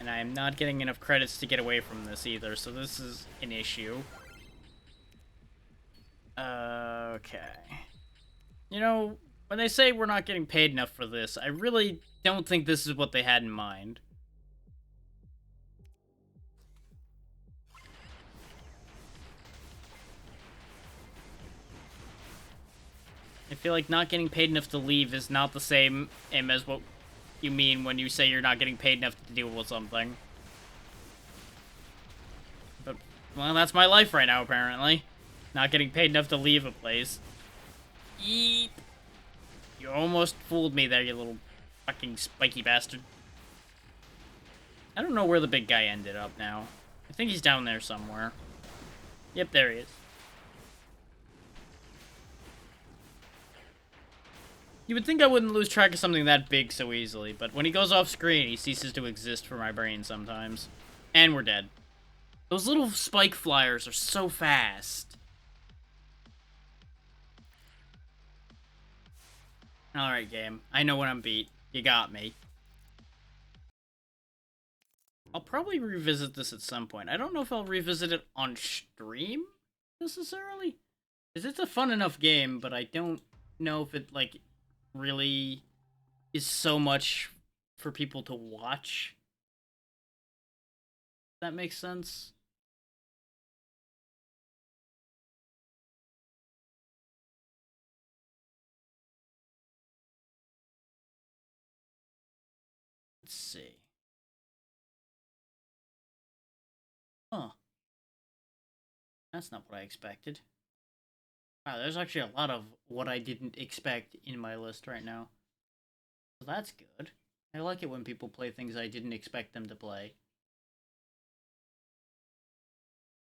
And I am not getting enough credits to get away from this either, so this is an issue. Okay. You know, when they say we're not getting paid enough for this, I really don't think this is what they had in mind. I feel like not getting paid enough to leave is not the same as what you mean when you say you're not getting paid enough to deal with something. But, well, that's my life right now, apparently. Not getting paid enough to leave a place. Yeep. You almost fooled me there, you little fucking spiky bastard. I don't know where the big guy ended up now. I think he's down there somewhere. Yep, there he is. You would think I wouldn't lose track of something that big so easily, but when he goes off screen, he ceases to exist for my brain sometimes. And we're dead. Those little spike flyers are so fast. Alright, game. I know when I'm beat. You got me. I'll probably revisit this at some point. I don't know if I'll revisit it on stream, necessarily. Because it's a fun enough game, but I don't know if it, like, really is so much for people to watch. If that makes sense? Let's see. Huh. That's not what I expected. Wow, there's actually a lot of what I didn't expect in my list right now. So that's good. I like it when people play things I didn't expect them to play.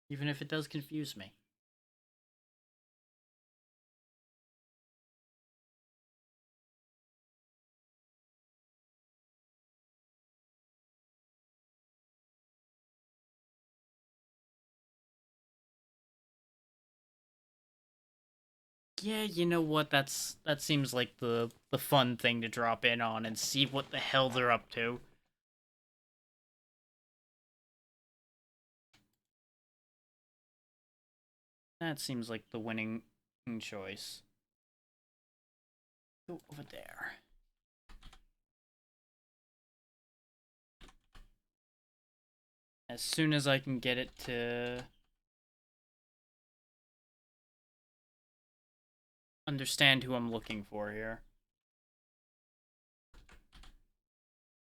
Even if it does confuse me. Yeah, you know what? That seems like the fun thing to drop in on and see what the hell they're up to. That seems like the winning choice. Go over there. As soon as I can get it to understand who I'm looking for here.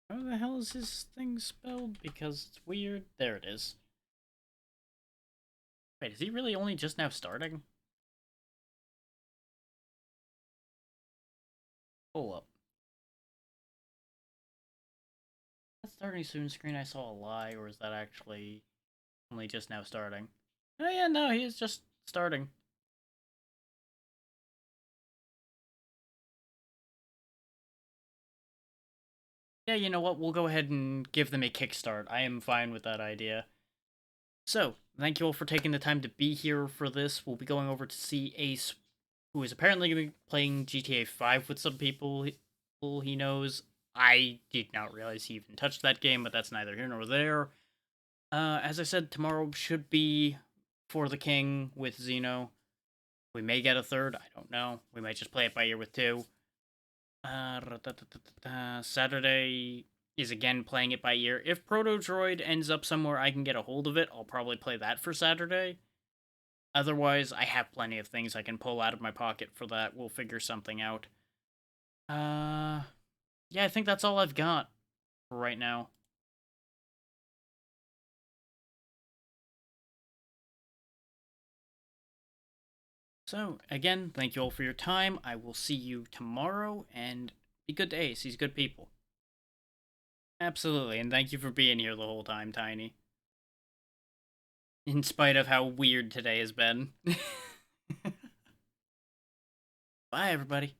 How the hell is his thing spelled? Because it's weird. There it is. Wait, is he really only just now starting? Hold up. That starting soon screen I saw a lie, or is that actually only just now starting? Oh yeah, no, he is just starting. Yeah, you know what? We'll go ahead and give them a kickstart. I am fine with that idea. So, thank you all for taking the time to be here for this. We'll be going over to see Ace, who is apparently going to be playing GTA 5 with some people he knows. I did not realize he even touched that game, but that's neither here nor there. As I said, tomorrow should be For the King with Xeno. We may get a third, I don't know. We might just play it by ear with two. Saturday is again playing it by ear. If Proto Droid ends up somewhere I can get a hold of it, I'll probably play that for Saturday. Otherwise, I have plenty of things I can pull out of my pocket for that. We'll figure something out. Yeah, I think that's all I've got for right now. So, again, thank you all for your time. I will see you tomorrow, and be good to Ace. He's good people. Absolutely, and thank you for being here the whole time, Tiny. In spite of how weird today has been. Bye, everybody.